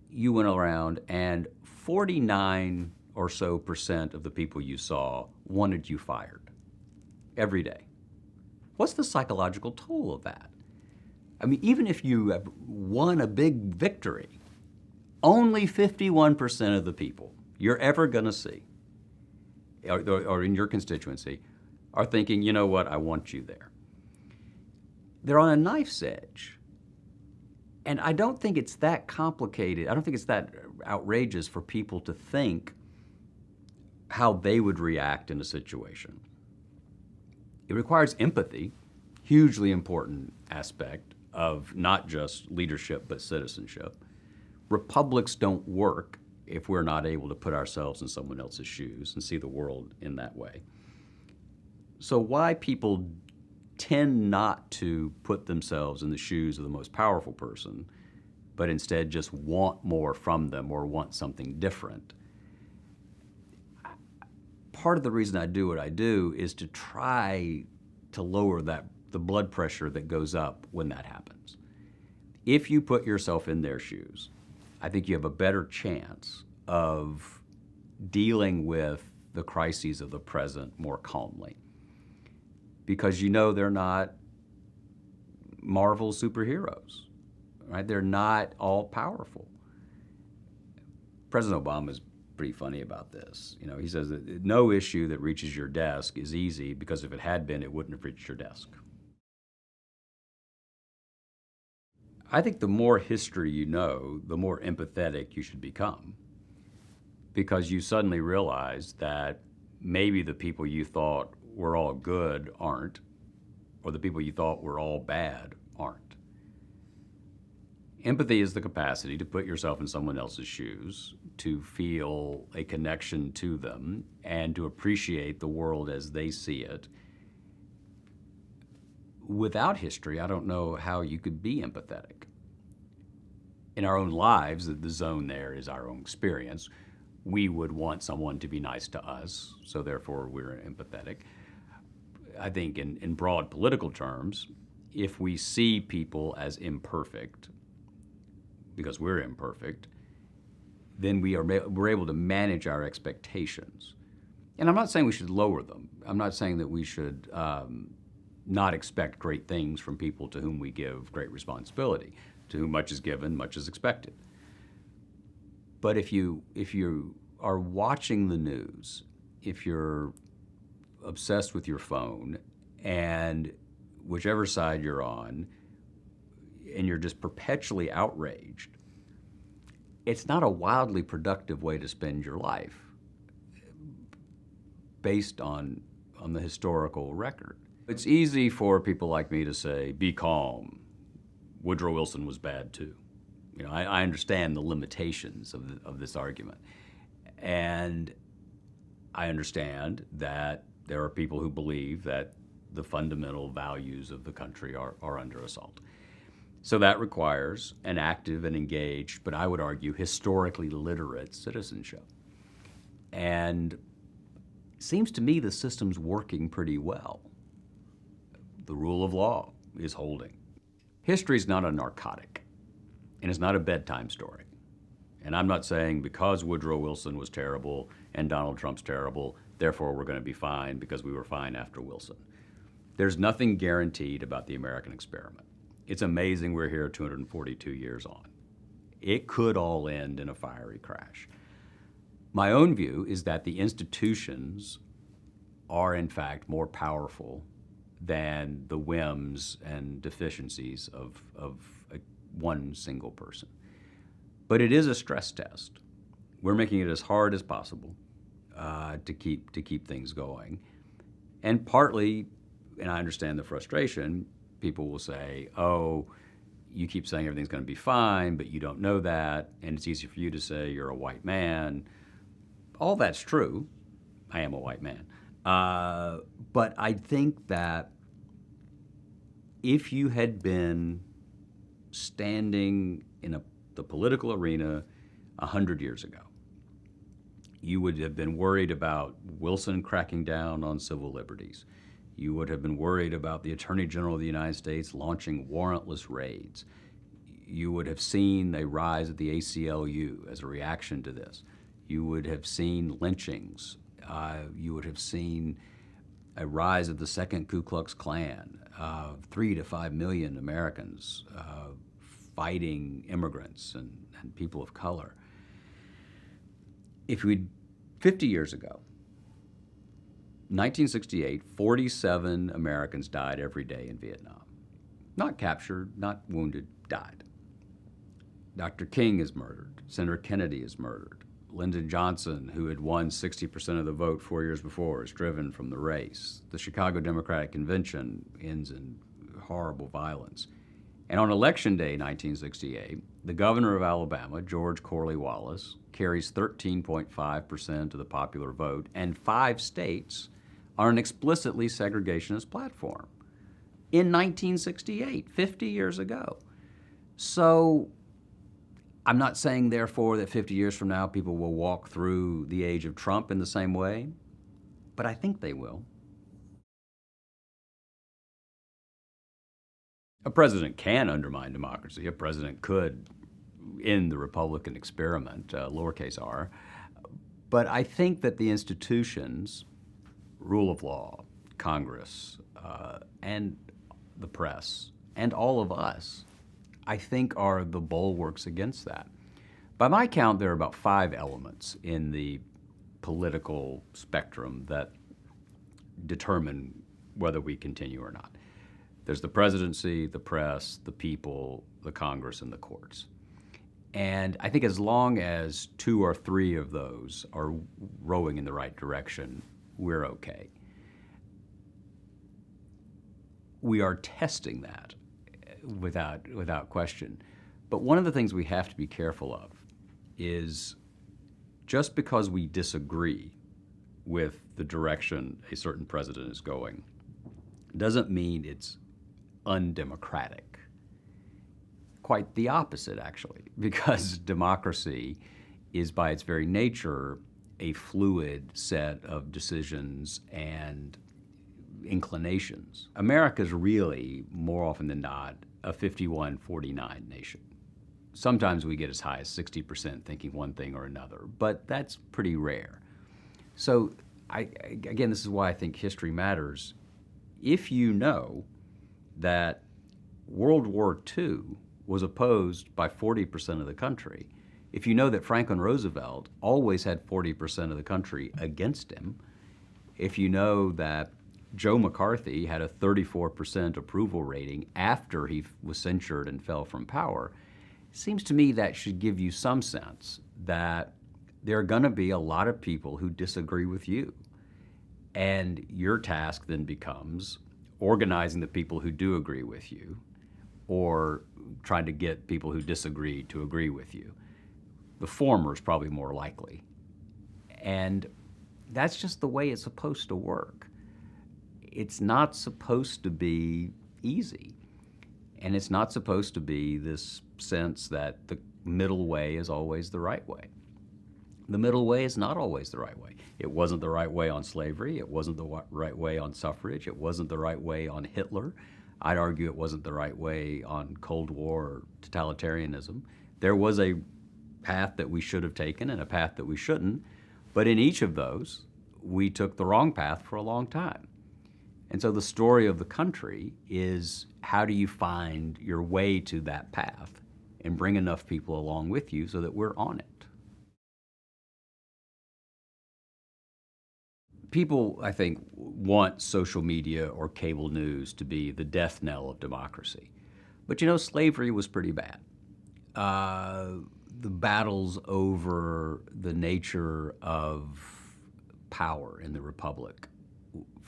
you went around and 49 or so % of the people you saw wanted you fired every day? What's the psychological toll of that? I mean, even if you have won a big victory, only 51% of the people you're ever going to see, or in your constituency, are thinking, you know what, I want you there. They're on a knife's edge. And I don't think it's that complicated. I don't think it's that outrageous for people to think how they would react in a situation. It requires empathy, hugely important aspect of not just leadership but citizenship. Republics don't work if we're not able to put ourselves in someone else's shoes and see the world in that way. So why people tend not to put themselves in the shoes of the most powerful person, but instead just want more from them or want something different. Part of the reason I do what I do is to try to lower the blood pressure that goes up when that happens. If you put yourself in their shoes, I think you have a better chance of dealing with the crises of the present more calmly, because you know they're not Marvel superheroes, right? They're not all powerful. President Obama is pretty funny about this. You know, he says that no issue that reaches your desk is easy because if it had been, it wouldn't have reached your desk. I think the more history you know, the more empathetic you should become, because you suddenly realize that maybe the people you thought were all good aren't, or the people you thought were all bad aren't. Empathy is the capacity to put yourself in someone else's shoes, to feel a connection to them, and to appreciate the world as they see it. Without history, I don't know how you could be empathetic. In our own lives, the zone there is our own experience. We would want someone to be nice to us, so therefore we're empathetic. I think in broad political terms, if we see people as imperfect, because we're imperfect, then we're able to manage our expectations. And I'm not saying we should lower them. I'm not saying that we should not expect great things from people to whom we give great responsibility. To whom much is given, much is expected. But if you are watching the news, if you're obsessed with your phone, and whichever side you're on, and you're just perpetually outraged, it's not a wildly productive way to spend your life based on the historical record. It's easy for people like me to say, be calm. Woodrow Wilson was bad too. You know, I understand the limitations of this argument. And I understand that there are people who believe that the fundamental values of the country are under assault. So that requires an active and engaged, but I would argue historically literate citizenship. And it seems to me the system's working pretty well. The rule of law is holding. History is not a narcotic, and it's not a bedtime story. And I'm not saying because Woodrow Wilson was terrible and Donald Trump's terrible, therefore we're going to be fine because we were fine after Wilson. There's nothing guaranteed about the American experiment. It's amazing we're here 242 years on. It could all end in a fiery crash. My own view is that the institutions are in fact more powerful than the whims and deficiencies of one single person. But it is a stress test. We're making it as hard as possible to keep things going. And partly, and I understand the frustration, people will say, oh, you keep saying everything's going to be fine, but you don't know that, and it's easy for you to say you're a white man. All that's true. I am a white man. But I think that if you had been standing in the political arena 100 years ago, you would have been worried about Wilson cracking down on civil liberties. You would have been worried about the Attorney General of the United States launching warrantless raids. You would have seen a rise at the ACLU as a reaction to this. You would have seen lynchings. You would have seen a rise of the second Ku Klux Klan, 3 to 5 million Americans fighting immigrants and people of color. If we'd 50 years ago, 1968, 47 Americans died every day in Vietnam. Not captured, not wounded, died. Dr. King is murdered. Senator Kennedy is murdered. Lyndon Johnson, who had won 60% of the vote 4 years before, is driven from the race. The Chicago Democratic Convention ends in horrible violence. And on Election Day 1968, the governor of Alabama, George Corley Wallace, carries 13.5% of the popular vote, and 5 states are an explicitly segregationist platform in 1968, 50 years ago. So I'm not saying, therefore, that 50 years from now people will walk through the age of Trump in the same way, but I think they will. A president can undermine democracy. A president could end the Republican experiment, lowercase r. But I think that the institutions, rule of law, Congress, and the press, and all of us, I think are the bulwarks against that. By my count, there are about 5 elements in the political spectrum that determine whether we continue or not. There's the presidency, the press, the people, the Congress, and the courts. And I think as long as 2 or 3 of those are rowing in the right direction, we're okay. We are testing that without question. But one of the things we have to be careful of is just because we disagree with the direction a certain president is going doesn't mean it's undemocratic. Quite the opposite, actually, because democracy is by its very nature a fluid set of decisions and inclinations. America's really, more often than not, a 51-49 nation. Sometimes we get as high as 60% thinking one thing or another, but that's pretty rare. So again, this is why I think history matters. If you know that World War II was opposed by 40% of the country, if you know that Franklin Roosevelt always had 40% of the country against him, if you know that Joe McCarthy had a 34% approval rating after he was censured and fell from power, it seems to me that should give you some sense that there are going to be a lot of people who disagree with you. And your task then becomes organizing the people who do agree with you or trying to get people who disagree to agree with you. The former is probably more likely. And that's just the way it's supposed to work. It's not supposed to be easy. And it's not supposed to be this sense that the middle way is always the right way. The middle way is not always the right way. It wasn't the right way on slavery. It wasn't the right way on suffrage. It wasn't the right way on Hitler. I'd argue it wasn't the right way on Cold War or totalitarianism. There was a path that we should have taken and a path that we shouldn't, but in each of those, we took the wrong path for a long time. And so the story of the country is, how do you find your way to that path and bring enough people along with you so that we're on it? People, I think, want social media or cable news to be the death knell of democracy. But you know, slavery was pretty bad. The battles over the nature of power in the Republic,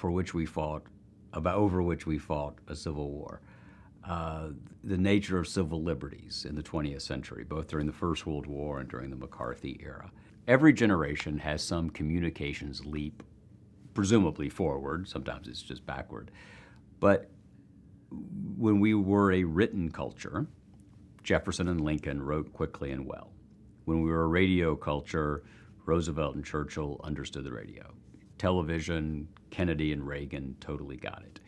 over which we fought a civil war, the nature of civil liberties in the 20th century, both during the First World War and during the McCarthy era. Every generation has some communications leap, presumably forward, sometimes it's just backward. But when we were a written culture, Jefferson and Lincoln wrote quickly and well. When we were a radio culture, Roosevelt and Churchill understood the radio. Television, Kennedy and Reagan totally got it.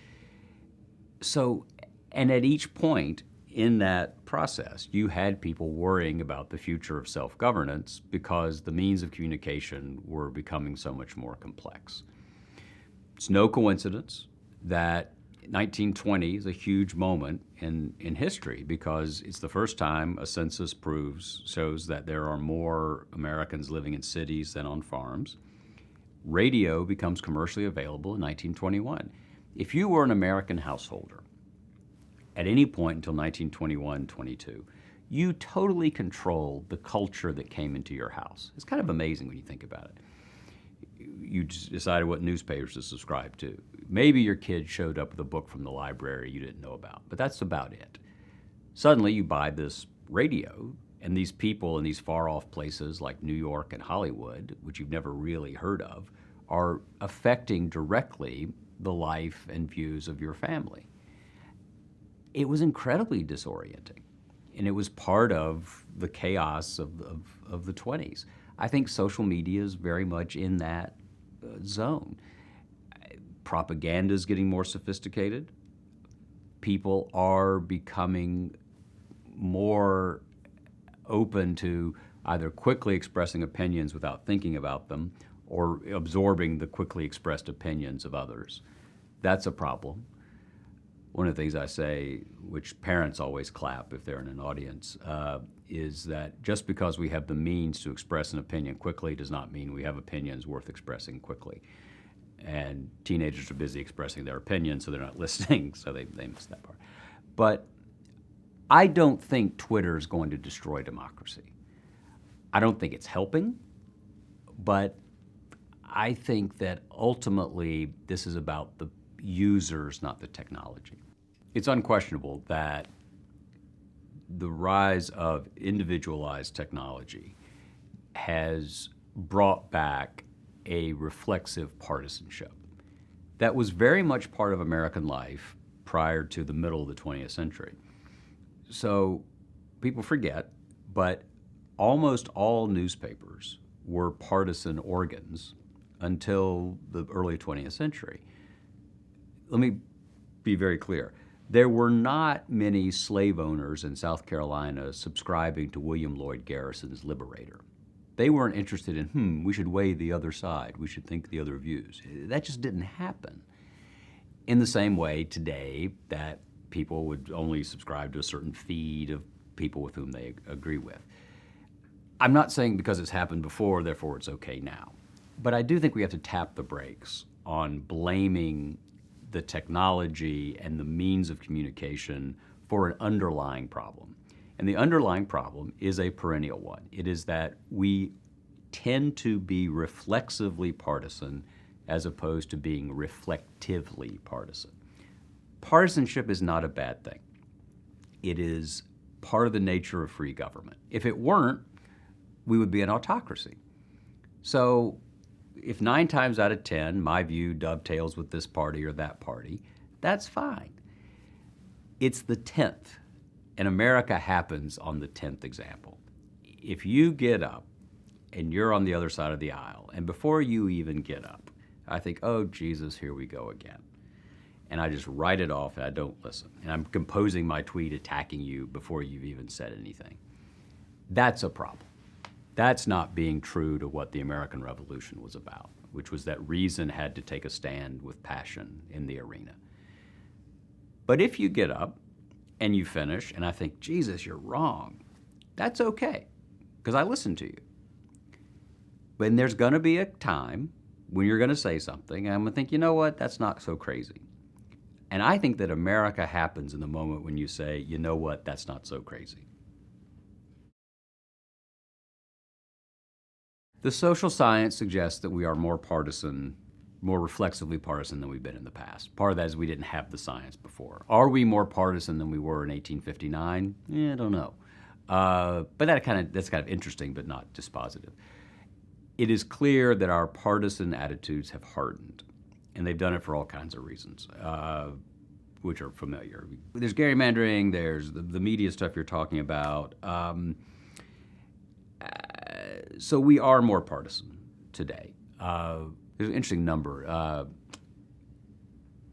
So, and at each point in that process, you had people worrying about the future of self-governance because the means of communication were becoming so much more complex. It's no coincidence that 1920 is a huge moment in history because it's the first time a census shows that there are more Americans living in cities than on farms. Radio becomes commercially available in 1921. If you were an American householder at any point until 1921-22, you totally controlled the culture that came into your house. It's kind of amazing when you think about it. You just decided what newspapers to subscribe to. Maybe your kid showed up with a book from the library you didn't know about, but that's about it. Suddenly you buy this radio, and these people in these far-off places like New York and Hollywood, which you've never really heard of, are affecting directly the life and views of your family. It was incredibly disorienting, and it was part of the chaos of the 20s. I think social media is very much in that zone. Propaganda is getting more sophisticated. People are becoming more open to either quickly expressing opinions without thinking about them or absorbing the quickly expressed opinions of others. That's a problem. one of the things I say, which parents always clap if they're in an audience, is that just because we have the means to express an opinion quickly does not mean we have opinions worth expressing quickly. And teenagers are busy expressing their opinions, so they're not listening, so they miss that part. But I don't think Twitter is going to destroy democracy. I don't think it's helping, but I think that ultimately this is about the users, not the technology. It's unquestionable that the rise of individualized technology has brought back a reflexive partisanship that was very much part of American life prior to the middle of the 20th century. So people forget, but almost all newspapers were partisan organs until the early 20th century. Let me be very clear. There were not many slave owners in South Carolina subscribing to William Lloyd Garrison's Liberator. They weren't interested in, we should weigh the other side, we should think the other views. That just didn't happen. In the same way today that people would only subscribe to a certain feed of people with whom they agree with. I'm not saying because it's happened before, therefore it's okay now. But I do think we have to tap the brakes on blaming the technology and the means of communication for an underlying problem. And the underlying problem is a perennial one. It is that we tend to be reflexively partisan as opposed to being reflectively partisan. Partisanship is not a bad thing. It is part of the nature of free government. If it weren't, we would be an autocracy. So if 9 times out of 10, my view dovetails with this party or that party, that's fine. It's the 10th, and America happens on the 10th example. If you get up and you're on the other side of the aisle, and before you even get up, I think, oh, Jesus, here we go again. And I just write it off and I don't listen. And I'm composing my tweet attacking you before you've even said anything. That's a problem. That's not being true to what the American Revolution was about, which was that reason had to take a stand with passion in the arena. But if you get up and you finish, and I think, Jesus, you're wrong, that's okay, because I listened to you. But there's going to be a time when you're going to say something, and I'm going to think, you know what, that's not so crazy. And I think that America happens in the moment when you say, you know what, that's not so crazy. The social science suggests that we are more partisan, more reflexively partisan than we've been in the past. Part of that is we didn't have the science before. Are we more partisan than we were in 1859? I don't know. But that's kind of interesting, but not dispositive. It is clear that our partisan attitudes have hardened, and they've done it for all kinds of reasons, which are familiar. There's gerrymandering, there's the media stuff you're talking about. So we are more partisan today. There's an interesting number.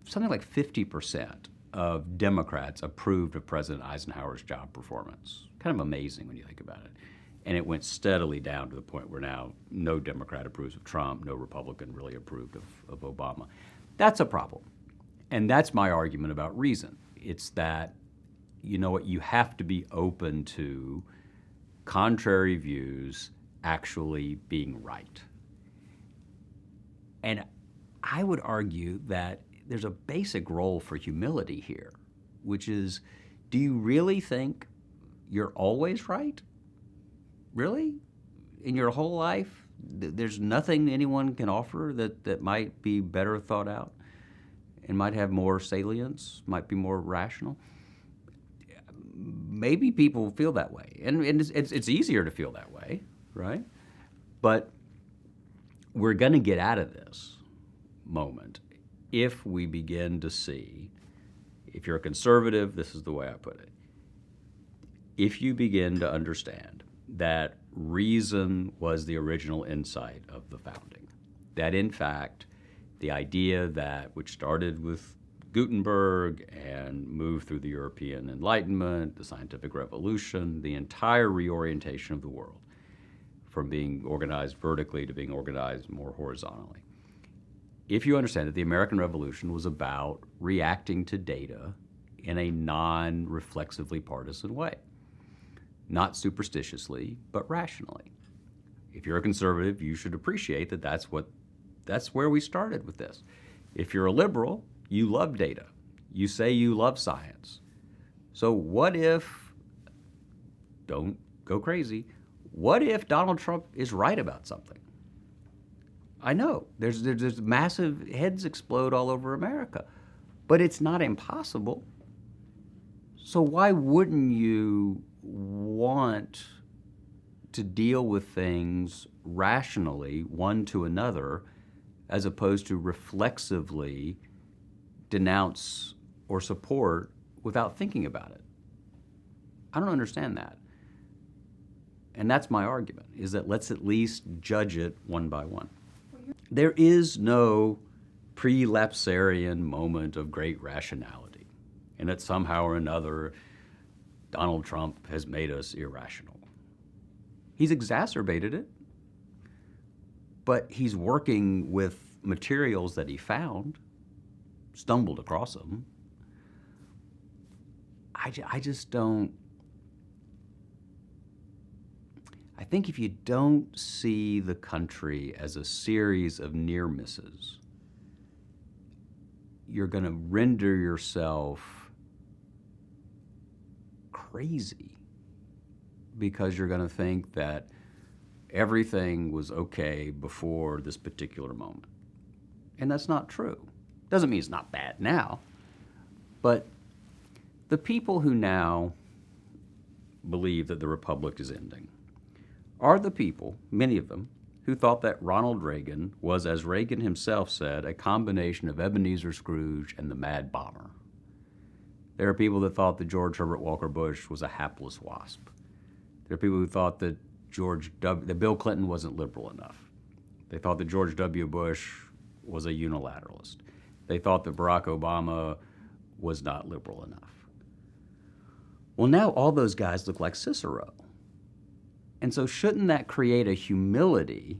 Something like 50% of Democrats approved of President Eisenhower's job performance. Kind of amazing when you think about it. And it went steadily down to the point where now no Democrat approves of Trump, no Republican really approved of Obama. That's a problem. And that's my argument about reason. It's that, you know what, you have to be open to contrary views actually being right. And I would argue that there's a basic role for humility here, which is, do you really think you're always right? Really? In your whole life, there's nothing anyone can offer that might be better thought out and might have more salience, might be more rational? Maybe people feel that way, and it's easier to feel that way, right? But we're going to get out of this moment if we begin to see, if you're a conservative, this is the way I put it, if you begin to understand that reason was the original insight of the founding, that in fact the idea that, which started with Gutenberg and moved through the European Enlightenment, the scientific revolution, the entire reorientation of the world from being organized vertically to being organized more horizontally. If you understand that the American Revolution was about reacting to data in a non-reflexively partisan way. Not superstitiously, but rationally. If you're a conservative, you should appreciate that that's where we started with this. If you're a liberal, you love data. You say you love science. So what if, don't go crazy, what if Donald Trump is right about something? I know, there's massive heads explode all over America, but it's not impossible. So why wouldn't you want to deal with things rationally, one to another, as opposed to reflexively denounce or support without thinking about it? I don't understand that. And that's my argument, is that let's at least judge it one by one. There is no pre-lapsarian moment of great rationality, and that somehow or another Donald Trump has made us irrational. He's exacerbated it, but he's working with materials that he found, stumbled across them. I just don't. I think if you don't see the country as a series of near misses, you're going to render yourself crazy, because you're going to think that everything was okay before this particular moment. And that's not true. Doesn't mean it's not bad now, but the people who now believe that the republic is ending are the people, many of them, who thought that Ronald Reagan was, as Reagan himself said, a combination of Ebenezer Scrooge and the Mad Bomber. There are people that thought that George Herbert Walker Bush was a hapless wasp. There are people who thought that that Bill Clinton wasn't liberal enough. They thought that George W. Bush was a unilateralist. They thought that Barack Obama was not liberal enough. Well, now all those guys look like Cicero. And so shouldn't that create a humility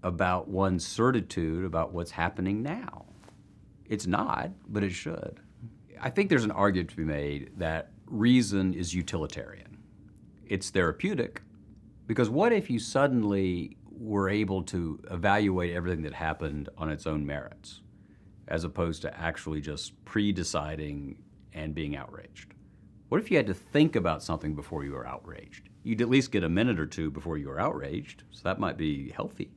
about one's certitude about what's happening now? It's not, but it should. I think there's an argument to be made that reason is utilitarian. It's therapeutic, because what if you suddenly were able to evaluate everything that happened on its own merits, as opposed to actually just pre-deciding and being outraged? What if you had to think about something before you were outraged? You'd at least get a minute or two before you were outraged, so that might be healthy.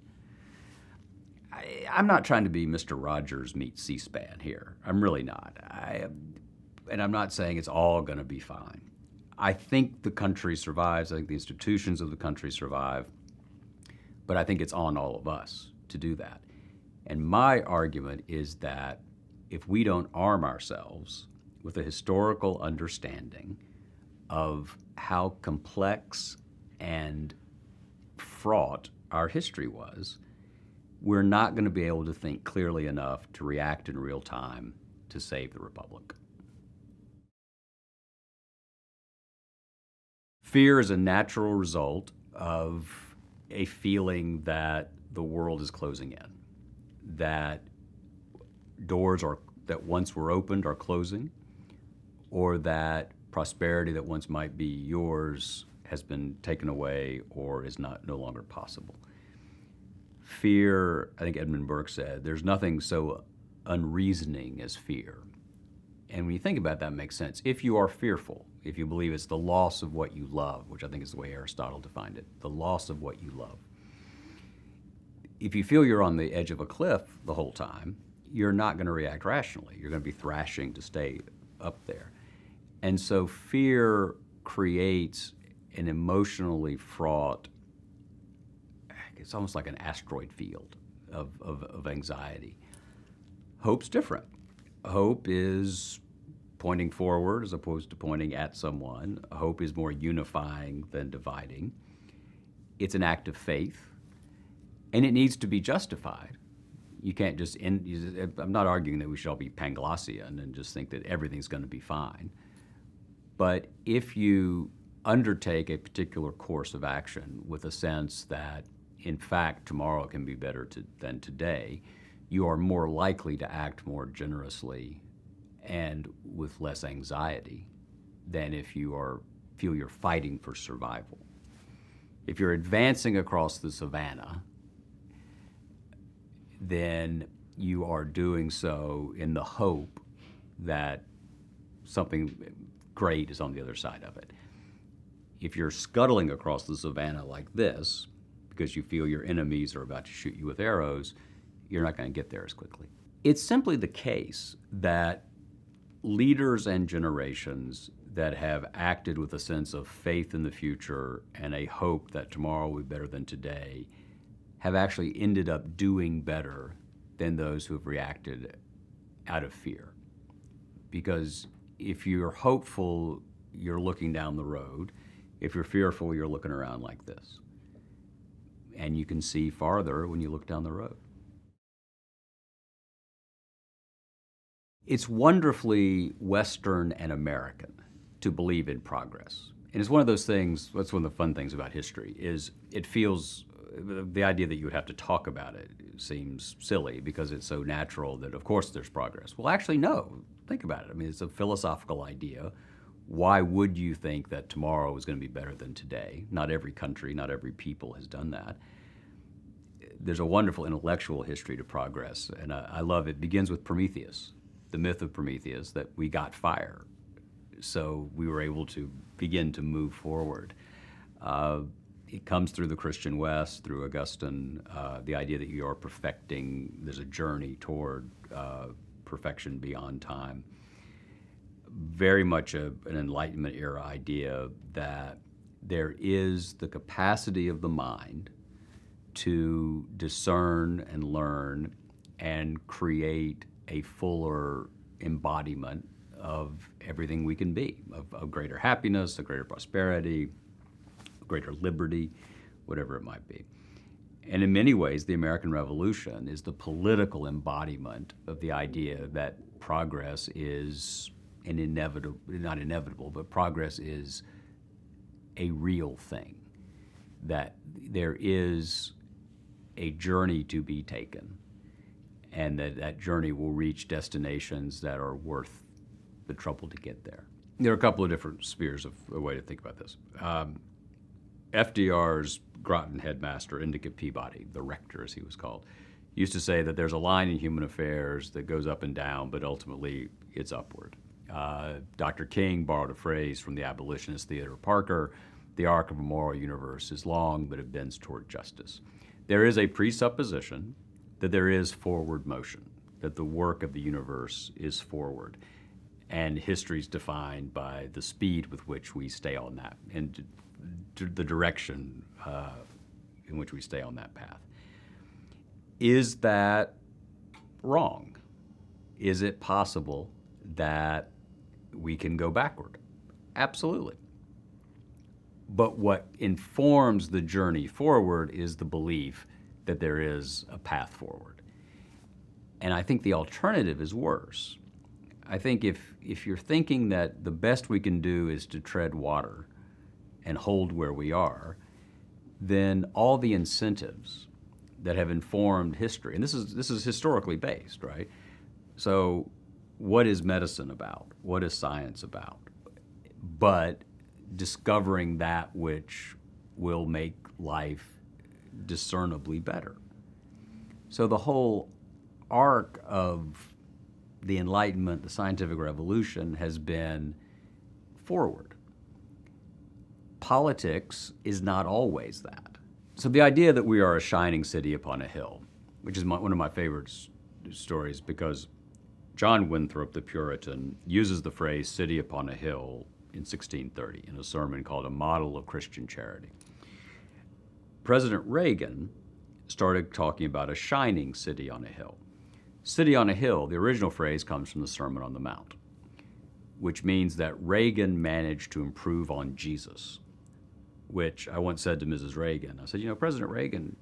I'm not trying to be Mr. Rogers meets C-SPAN here. I'm really not. And I'm not saying it's all going to be fine. I think the country survives. I think the institutions of the country survive. But I think it's on all of us to do that. And my argument is that if we don't arm ourselves with a historical understanding of how complex and fraught our history was, we're not going to be able to think clearly enough to react in real time to save the republic. Fear is a natural result of a feeling that the world is closing in, that doors that once were opened are closing, or that prosperity that once might be yours has been taken away or is no longer possible. Fear, I think Edmund Burke said, there's nothing so unreasoning as fear. And when you think about that, it makes sense. If you are fearful, if you believe it's the loss of what you love, which I think is the way Aristotle defined it, the loss of what you love. If you feel you're on the edge of a cliff the whole time, you're not going to react rationally. You're going to be thrashing to stay up there. And so fear creates an emotionally fraught, it's almost like an asteroid field of anxiety. Hope's different. Hope is pointing forward as opposed to pointing at someone. Hope is more unifying than dividing. It's an act of faith, and it needs to be justified. You can't just I'm not arguing that we should all be Panglossian and just think that everything's going to be fine. But if you undertake a particular course of action with a sense that, in fact, tomorrow can be better than today, you are more likely to act more generously and with less anxiety than if you feel you're fighting for survival. If you're advancing across the savannah, then you are doing so in the hope that something great is on the other side of it. If you're scuttling across the savannah like this, because you feel your enemies are about to shoot you with arrows, you're not going to get there as quickly. It's simply the case that leaders and generations that have acted with a sense of faith in the future and a hope that tomorrow will be better than today have actually ended up doing better than those who have reacted out of fear. Because if you're hopeful, you're looking down the road. If you're fearful, you're looking around like this. And you can see farther when you look down the road. It's wonderfully Western and American to believe in progress. And it's one of those things, that's one of the fun things about history, is it feels, the idea that you would have to talk about it seems silly because it's so natural that of course there's progress. Well, actually, no. Think about it. I mean, it's a philosophical idea. Why would you think that tomorrow is going to be better than today? Not every country, not every people has done that. There's a wonderful intellectual history to progress, and I love it. It begins with Prometheus, the myth of Prometheus, that we got fire, so we were able to begin to move forward. It comes through the Christian West, through Augustine, the idea that you are perfecting, there's a journey toward perfection beyond time. Very much an Enlightenment era idea that there is the capacity of the mind to discern and learn and create a fuller embodiment of everything we can be, of greater happiness, of greater prosperity, greater liberty, whatever it might be. And in many ways, the American Revolution is the political embodiment of the idea that progress is an inevitable, not inevitable, but progress is a real thing, that there is a journey to be taken, and that journey will reach destinations that are worth the trouble to get there. There are a couple of different spheres of a way to think about this. FDR's Groton headmaster, Endicott Peabody, the rector as he was called, used to say that there's a line in human affairs that goes up and down, but ultimately it's upward. Dr. King borrowed a phrase from the abolitionist Theodore Parker: the arc of a moral universe is long, but it bends toward justice. There is a presupposition that there is forward motion, that the work of the universe is forward, and history is defined by the speed with which we stay on that, and the direction in which we stay on that path. Is that wrong? Is it possible that we can go backward? Absolutely. But what informs the journey forward is the belief that there is a path forward. And I think the alternative is worse. I think if you're thinking that the best we can do is to tread water and hold where we are, then all the incentives that have informed history, and this is historically based, right? So what is medicine about? What is science about? But discovering that which will make life discernibly better. So the whole arc of the Enlightenment, the scientific revolution, has been forward. Politics is not always that. So the idea that we are a shining city upon a hill, which is one of my favorite stories, because John Winthrop, the Puritan, uses the phrase city upon a hill in 1630 in a sermon called A Model of Christian Charity. President Reagan started talking about a shining city on a hill. City on a hill, the original phrase comes from the Sermon on the Mount, which means that Reagan managed to improve on Jesus, which I once said to Mrs. Reagan. I said, you know, President Reagan,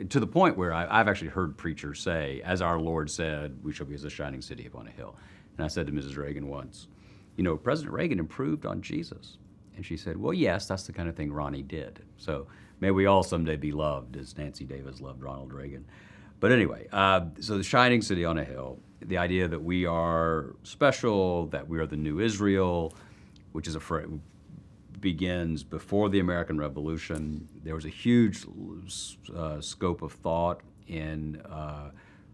to the point where I've actually heard preachers say, as our Lord said, we shall be as a shining city upon a hill. And I said to Mrs. Reagan once, you know, President Reagan improved on Jesus. And she said, well, yes, that's the kind of thing Ronnie did. So may we all someday be loved as Nancy Davis loved Ronald Reagan. But anyway, so the shining city on a hill. the idea that we are special, that we are the new Israel, which is begins before the American Revolution. There was a huge scope of thought in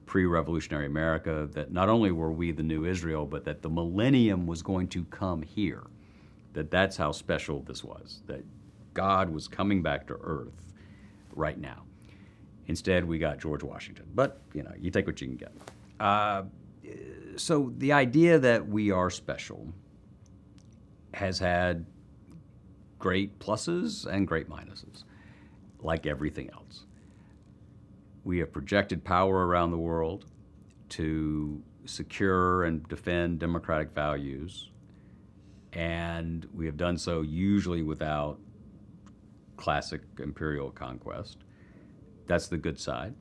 pre-revolutionary America that not only were we the new Israel, but that the millennium was going to come here, that's how special this was, that God was coming back to earth right now. Instead, we got George Washington. But, you take what you can get. So the idea that we are special has had great pluses and great minuses, like everything else. We have projected power around the world to secure and defend democratic values, and we have done so usually without classic imperial conquest. That's the good side.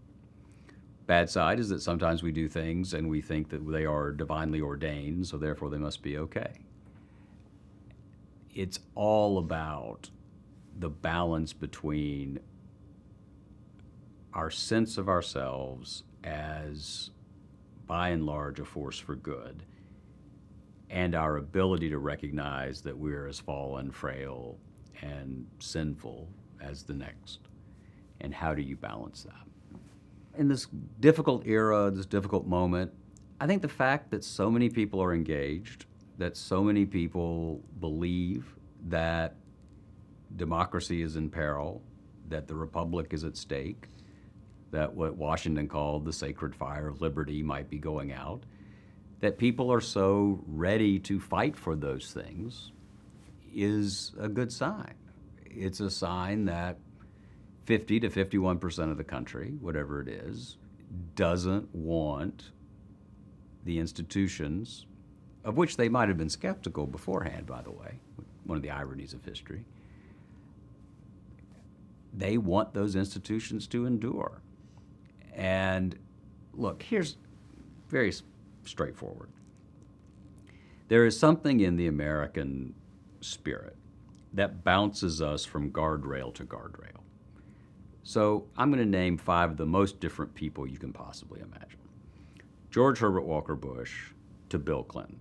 Bad side is that sometimes we do things and we think that they are divinely ordained, so therefore they must be okay. It's all about the balance between our sense of ourselves as, by and large, a force for good, and our ability to recognize that we're as fallen, frail, and sinful as the next. And how do you balance that? In this difficult era, this difficult moment, I think the fact that so many people are engaged, that so many people believe that democracy is in peril, that the republic is at stake, that what Washington called the sacred fire of liberty might be going out, that people are so ready to fight for those things is a good sign. It's a sign that 50 to 51% of the country, whatever it is, doesn't want the institutions, of which they might have been skeptical beforehand, by the way, one of the ironies of history. They want those institutions to endure. And look, here's very straightforward. There is something in the American spirit that bounces us from guardrail to guardrail. So I'm going to name 5 of the most different people you can possibly imagine. George Herbert Walker Bush to Bill Clinton.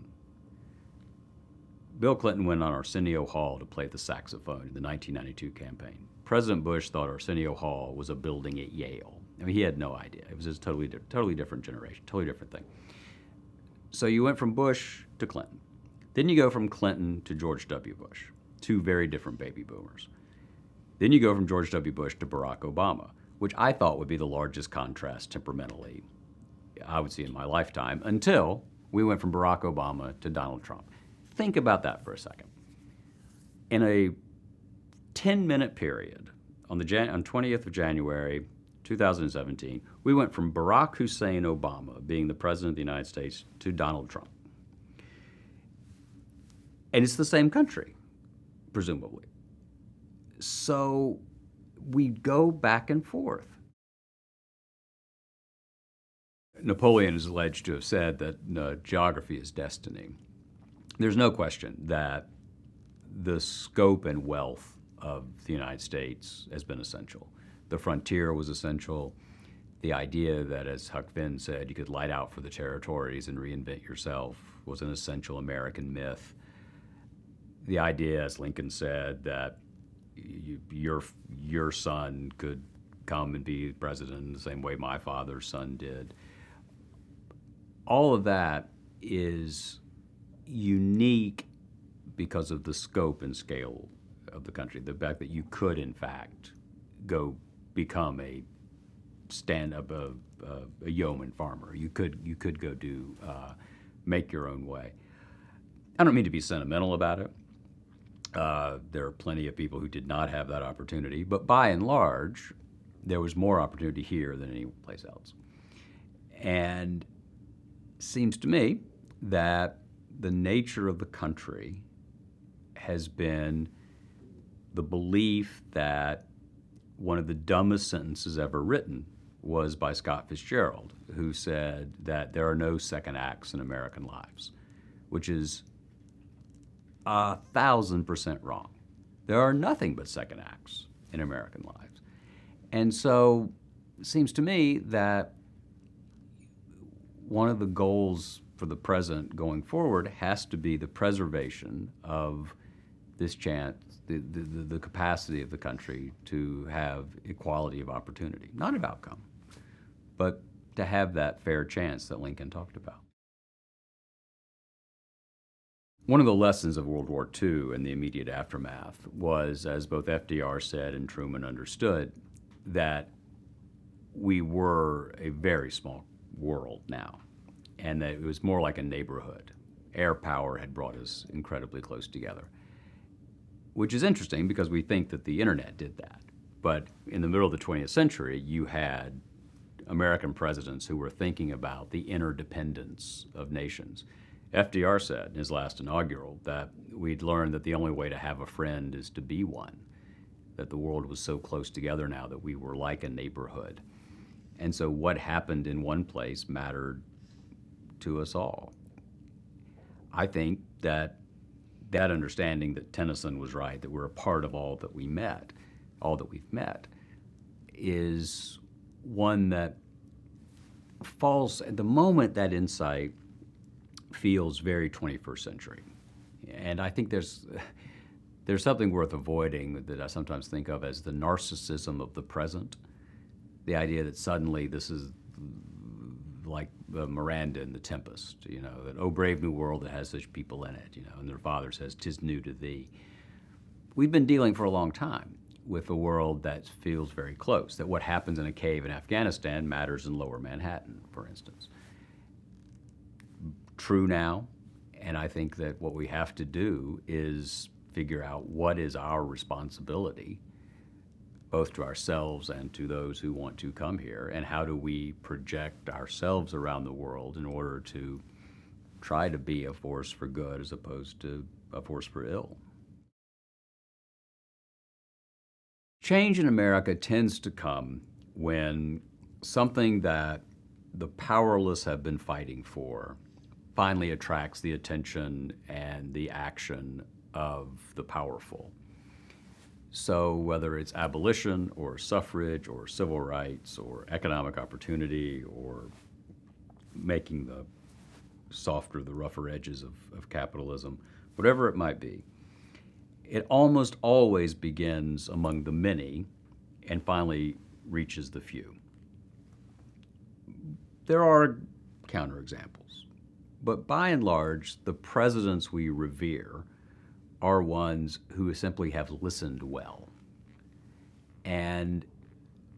Bill Clinton went on Arsenio Hall to play the saxophone in the 1992 campaign. President Bush thought Arsenio Hall was a building at Yale. I mean, he had no idea. It was a totally different generation, totally different thing. So you went from Bush to Clinton. Then you go from Clinton to George W. Bush, 2 very different baby boomers. Then you go from George W. Bush to Barack Obama, which I thought would be the largest contrast temperamentally I would see in my lifetime, until we went from Barack Obama to Donald Trump. Think about that for a second. In a 10-minute period, on 20th of January, 2017, we went from Barack Hussein Obama being the president of the United States to Donald Trump. And it's the same country, presumably. So we go back and forth. Napoleon is alleged to have said that geography is destiny. There's no question that the scope and wealth of the United States has been essential. The frontier was essential. The idea that, as Huck Finn said, you could light out for the territories and reinvent yourself was an essential American myth. The idea, as Lincoln said, that your son could come and be president in the same way my father's son did. All of that is unique because of the scope and scale of the country. The fact that you could, in fact, go become a yeoman farmer. You could go do make your own way. I don't mean to be sentimental about it. There are plenty of people who did not have that opportunity, but by and large, there was more opportunity here than any place else. And it seems to me that the nature of the country has been the belief that one of the dumbest sentences ever written was by Scott Fitzgerald, who said that there are no second acts in American lives, which is 1,000% wrong. There are nothing but second acts in American lives. And so it seems to me that one of the goals for the president going forward has to be the preservation of this chance, the capacity of the country to have equality of opportunity, not of outcome, but to have that fair chance that Lincoln talked about. One of the lessons of World War II and the immediate aftermath was, as both FDR said and Truman understood, that we were a very small world now, and that it was more like a neighborhood. Air power had brought us incredibly close together, which is interesting because we think that the internet did that. But in the middle of the 20th century, you had American presidents who were thinking about the interdependence of nations. FDR said in his last inaugural that we'd learned that the only way to have a friend is to be one, that the world was so close together now that we were like a neighborhood. And so what happened in one place mattered to us all. I think that understanding that Tennyson was right, that we're a part of all that we've met, is one that falls, at the moment that insight feels very 21st century. And I think there's something worth avoiding that I sometimes think of as the narcissism of the present. The idea that suddenly this is like Miranda in The Tempest, that, "Oh, brave new world that has such people in it," and their father says, "'Tis new to thee." We've been dealing for a long time with a world that feels very close, that what happens in a cave in Afghanistan matters in Lower Manhattan, for instance. True now, and I think that what we have to do is figure out what is our responsibility, both to ourselves and to those who want to come here, and how do we project ourselves around the world in order to try to be a force for good as opposed to a force for ill. Change in America tends to come when something that the powerless have been fighting for finally attracts the attention and the action of the powerful. So whether it's abolition or suffrage or civil rights or economic opportunity or making the softer, the rougher edges of capitalism, whatever it might be, it almost always begins among the many and finally reaches the few. There are counterexamples, but by and large, the presidents we revere are ones who simply have listened well. And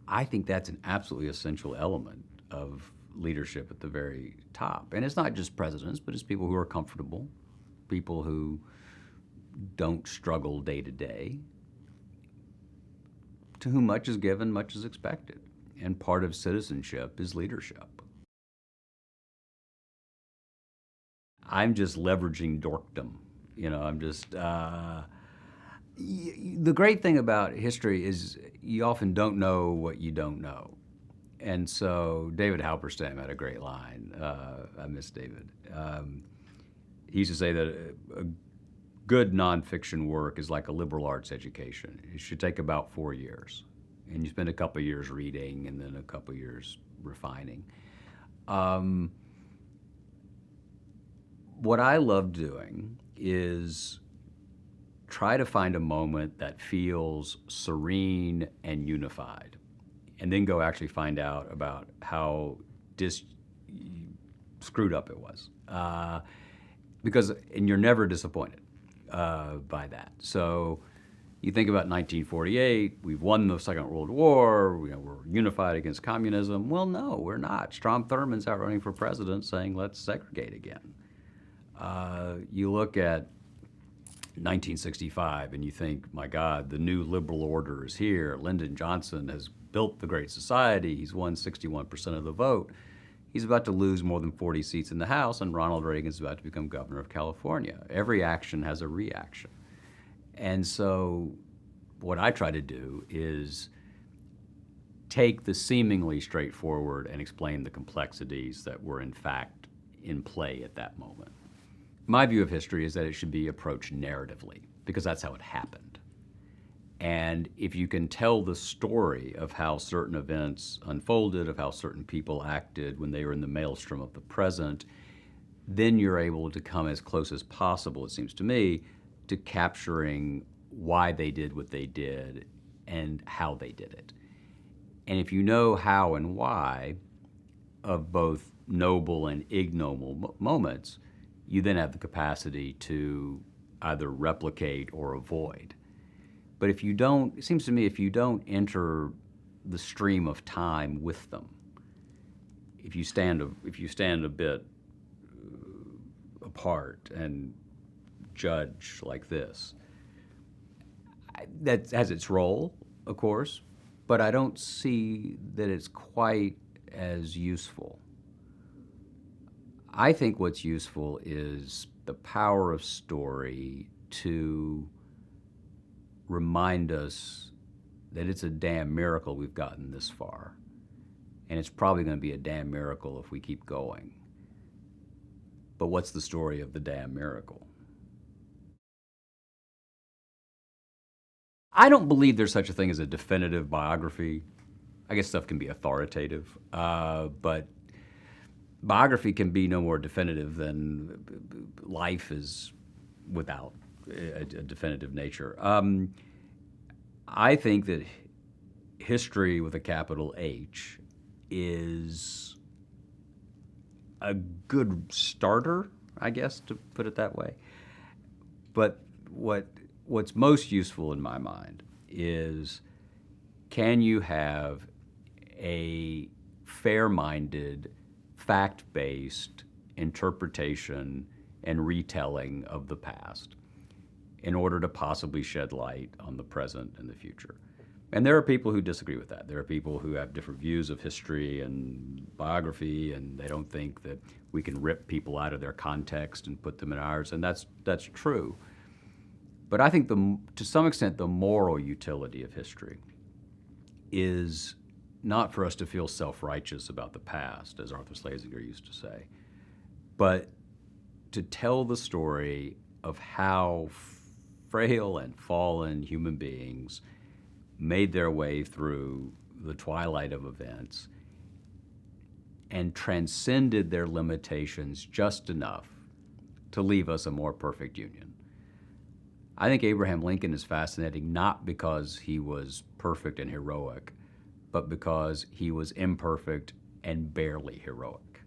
I think that's an absolutely essential element of leadership at the very top. And it's not just presidents, but it's people who are comfortable, people who don't struggle day to day, to whom much is given, much is expected. And part of citizenship is leadership. I'm just leveraging dorkdom. I'm just, the great thing about history is you often don't know what you don't know. And so David Halberstam had a great line. I miss David. He used to say that a good nonfiction work is like a liberal arts education. It should take about 4 years. And you spend a couple of years reading and then a couple of years refining. What I love doing is try to find a moment that feels serene and unified, and then go actually find out about how screwed up it was. And you're never disappointed by that. So you think about 1948, we've won the Second World War, we're unified against communism. Well, no, we're not. Strom Thurmond's out running for president saying, let's segregate again. You look at 1965 and you think, my God, the new liberal order is here. Lyndon Johnson has built the Great Society. He's won 61% of the vote. He's about to lose more than 40 seats in the House, and Ronald Reagan's about to become governor of California. Every action has a reaction. And so what I try to do is take the seemingly straightforward and explain the complexities that were in fact in play at that moment. My view of history is that it should be approached narratively, because that's how it happened. And if you can tell the story of how certain events unfolded, of how certain people acted when they were in the maelstrom of the present, then you're able to come as close as possible, it seems to me, to capturing why they did what they did and how they did it. And if you know how and why of both noble and ignoble moments, you then have the capacity to either replicate or avoid. But if you don't, it seems to me, if you don't enter the stream of time with them, if you stand a bit apart and judge like this, that has its role, of course, but I don't see that it's quite as useful. I think what's useful is the power of story to remind us that it's a damn miracle we've gotten this far. And it's probably going to be a damn miracle if we keep going. But what's the story of the damn miracle? I don't believe there's such a thing as a definitive biography. I guess stuff can be authoritative, but biography can be no more definitive than life is without a definitive nature. I think that history with a capital H is a good starter, I guess, to put it that way. But what's most useful in my mind is, can you have a fair-minded, fact-based interpretation and retelling of the past in order to possibly shed light on the present and the future? And there are people who disagree with that. There are people who have different views of history and biography, and they don't think that we can rip people out of their context and put them in ours, and that's true. But I think to some extent the moral utility of history is not for us to feel self-righteous about the past, as Arthur Schlesinger used to say, but to tell the story of how frail and fallen human beings made their way through the twilight of events and transcended their limitations just enough to leave us a more perfect union. I think Abraham Lincoln is fascinating not because he was perfect and heroic, but because he was imperfect and barely heroic.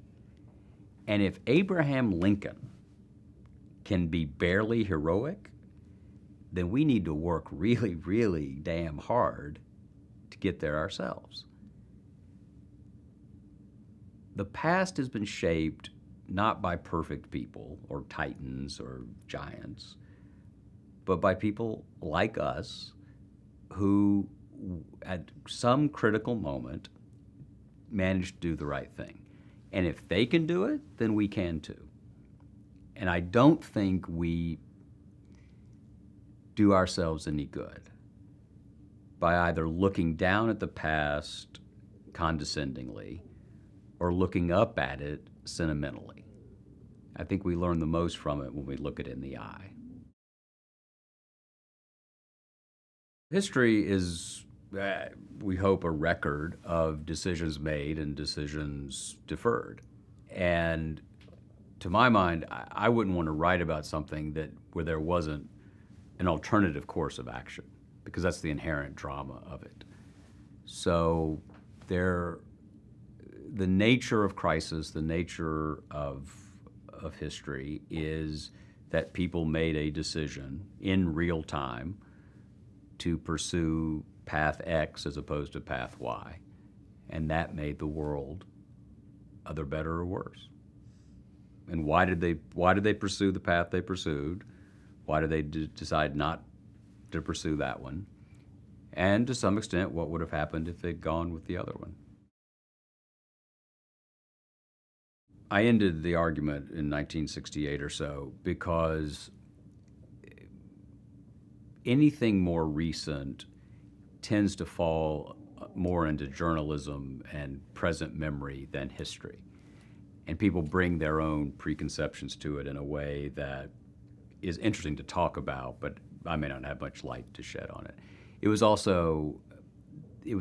And if Abraham Lincoln can be barely heroic, then we need to work really, really damn hard to get there ourselves. The past has been shaped not by perfect people or titans or giants, but by people like us who, at some critical moment, managed to do the right thing. And if they can do it, then we can too. And I don't think we do ourselves any good by either looking down at the past condescendingly or looking up at it sentimentally. I think we learn the most from it when we look it in the eye. History is, we hope, a record of decisions made and decisions deferred. And to my mind, I wouldn't want to write about something where there wasn't an alternative course of action, because that's the inherent drama of it. So the nature of crisis, the nature of history is that people made a decision in real time to pursue path X as opposed to path Y. And that made the world either better or worse. And why did they pursue the path they pursued? Why did they decide not to pursue that one? And to some extent, what would have happened if they'd gone with the other one? I ended the argument in 1968 or so because anything more recent tends to fall more into journalism and present memory than history. And people bring their own preconceptions to it in a way that is interesting to talk about, but I may not have much light to shed on it. It was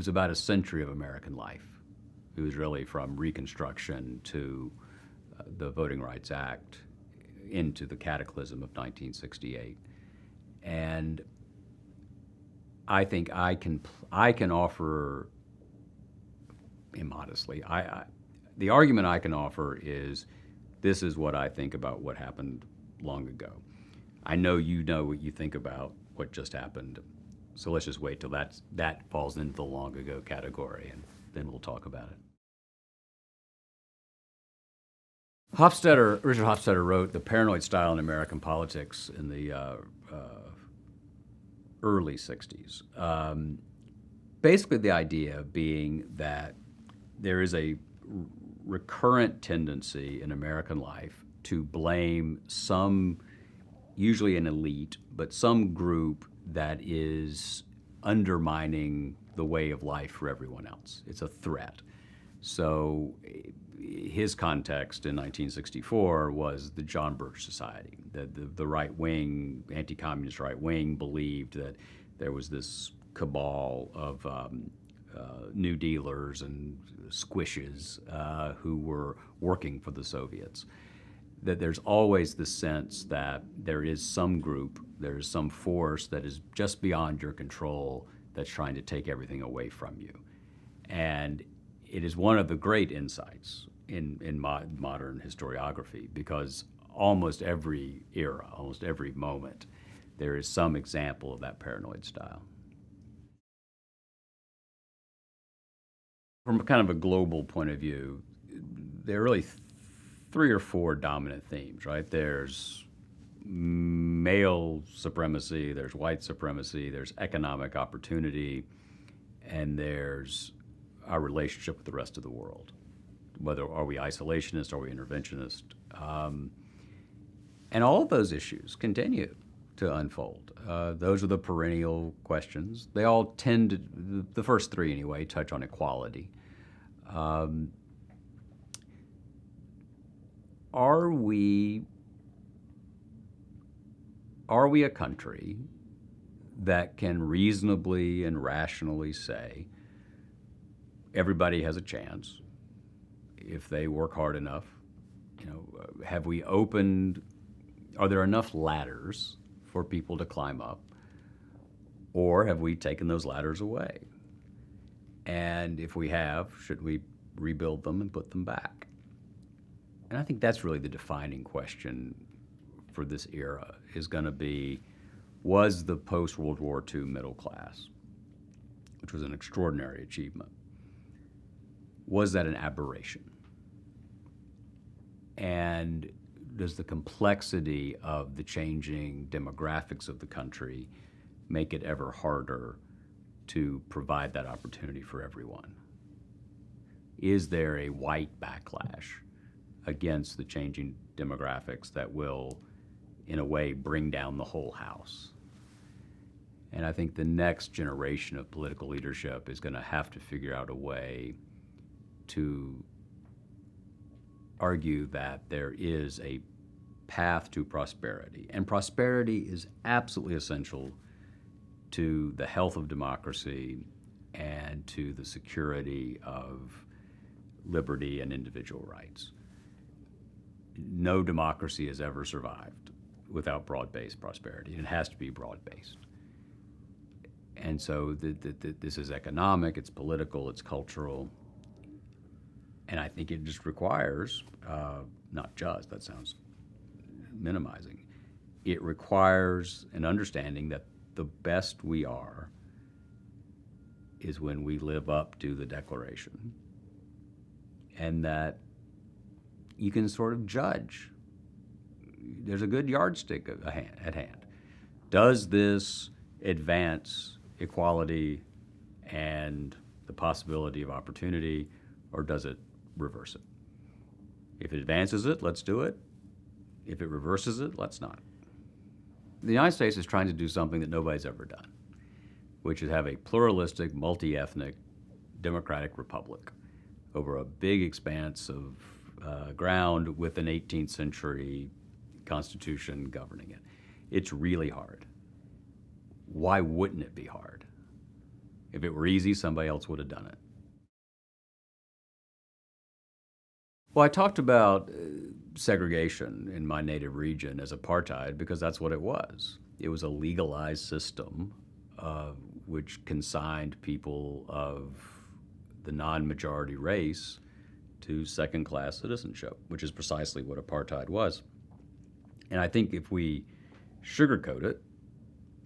about a century of American life. It was really from Reconstruction to the Voting Rights Act into the cataclysm of 1968. And I think I can offer, immodestly, the argument I can offer is this is what I think about what happened long ago. I know you know what you think about what just happened, so let's just wait till that falls into the long ago category, and then we'll talk about it. Richard Hofstadter wrote The Paranoid Style in American Politics in the early 60s. Basically the idea being that there is a recurrent tendency in American life to blame some, usually an elite, but some group that is undermining the way of life for everyone else. It's a threat. So his context in 1964 was the John Birch Society. The right wing, anti-communist right wing, believed that there was this cabal of New Dealers and squishes who were working for the Soviets. That there's always the sense that there is some group, there's some force that is just beyond your control that's trying to take everything away from you. And it is one of the great insights in modern historiography, because almost every era, almost every moment, there is some example of that paranoid style. From kind of a global point of view, there are really three or four dominant themes, right? There's male supremacy, there's white supremacy, there's economic opportunity, and there's our relationship with the rest of the world. Whether are we isolationist, are we interventionist? And all of those issues continue to unfold. Those are the perennial questions. They all tend to, the first three anyway, touch on equality. Are we a country that can reasonably and rationally say everybody has a chance if they work hard enough? You know, have we opened, are there enough ladders for people to climb up? Or have we taken those ladders away? And if we have, should we rebuild them and put them back? And I think that's really the defining question for this era, is going to be, was the post-World War II middle class, which was an extraordinary achievement, was that an aberration? And does the complexity of the changing demographics of the country make it ever harder to provide that opportunity for everyone? Is there a white backlash against the changing demographics that will, in a way, bring down the whole house? And I think the next generation of political leadership is going to have to figure out a way to argue that there is a path to prosperity. And prosperity is absolutely essential to the health of democracy and to the security of liberty and individual rights. No democracy has ever survived without broad-based prosperity, and it has to be broad-based. And so this is economic, it's political, it's cultural, and I think it just requires, not just, that sounds minimizing, it requires an understanding that the best we are is when we live up to the Declaration, and that you can sort of judge. There's a good yardstick at hand. Does this advance equality and the possibility of opportunity, or does it reverse it? If it advances it, let's do it. If it reverses it, let's not. The United States is trying to do something that nobody's ever done, which is have a pluralistic, multi-ethnic, democratic republic over a big expanse of ground with an 18th century constitution governing it. It's really hard. Why wouldn't it be hard? If it were easy, somebody else would have done it. Well, I talked about segregation in my native region as apartheid because that's what it was. It was a legalized system which consigned people of the non-majority race to second-class citizenship, which is precisely what apartheid was. And I think if we sugarcoat it,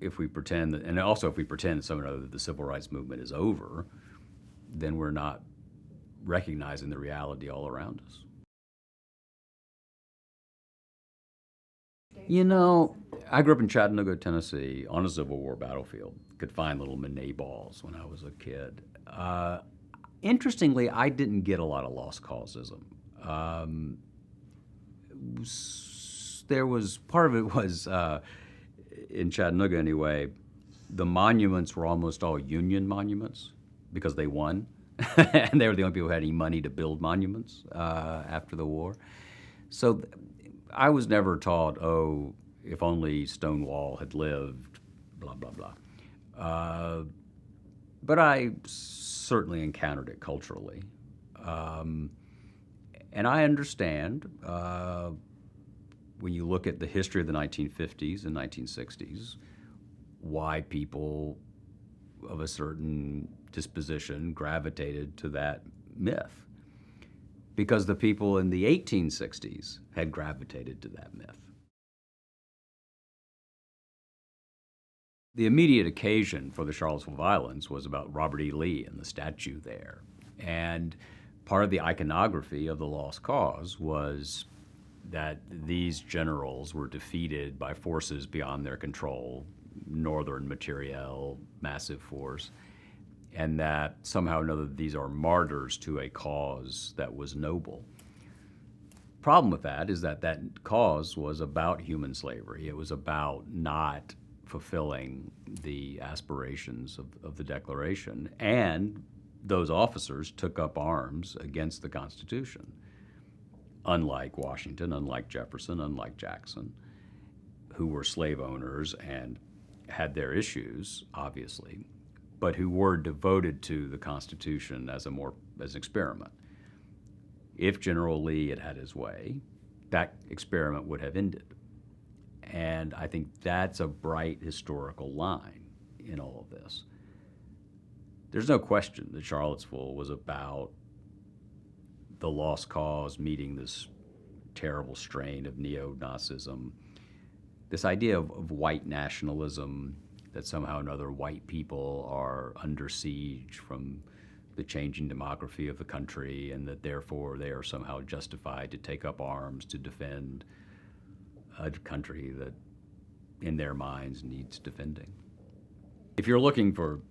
if we pretend that, and also if we pretend somehow that the civil rights movement is over, then we're not recognizing the reality all around us. You know, I grew up in Chattanooga, Tennessee, on a Civil War battlefield. Could find little Manet balls when I was a kid. Interestingly, I didn't get a lot of lost causism. There was, part of it was, in Chattanooga anyway, the monuments were almost all Union monuments because they won. And they were the only people who had any money to build monuments after the war. So I was never taught, oh, if only Stonewall had lived, blah, blah, blah. But I certainly encountered it culturally. And I understand when you look at the history of the 1950s and 1960s, why people of a certain disposition gravitated to that myth. Because the people in the 1860s had gravitated to that myth. The immediate occasion for the Charlottesville Violence was about Robert E. Lee and the statue there. And part of the iconography of the lost cause was that these generals were defeated by forces beyond their control, Northern materiel, massive force, and that somehow or another these are martyrs to a cause that was noble. Problem with that is that that cause was about human slavery. It was about not fulfilling the aspirations of the Declaration, and those officers took up arms against the Constitution. Unlike Washington, unlike Jefferson, unlike Jackson, who were slave owners and had their issues, obviously, but who were devoted to the Constitution as an experiment. If General Lee had had his way, that experiment would have ended. And I think that's a bright historical line in all of this. There's no question that Charlottesville was about the lost cause meeting this terrible strain of neo-Nazism, this idea of white nationalism, that somehow or another white people are under siege from the changing demography of the country, and that therefore they are somehow justified to take up arms to defend a country that, in their minds, needs defending. If you're looking for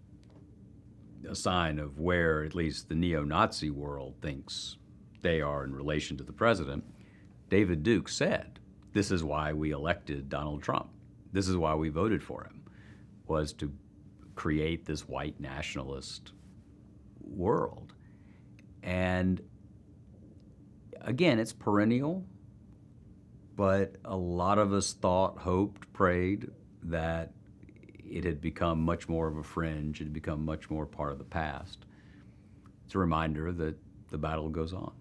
a sign of where at least the neo-Nazi world thinks they are in relation to the president, David Duke said, this is why we elected Donald Trump. This is why we voted for him, was to create this white nationalist world. And again, it's perennial, but a lot of us thought, hoped, prayed that it had become much more of a fringe, it had become much more part of the past. It's a reminder that the battle goes on.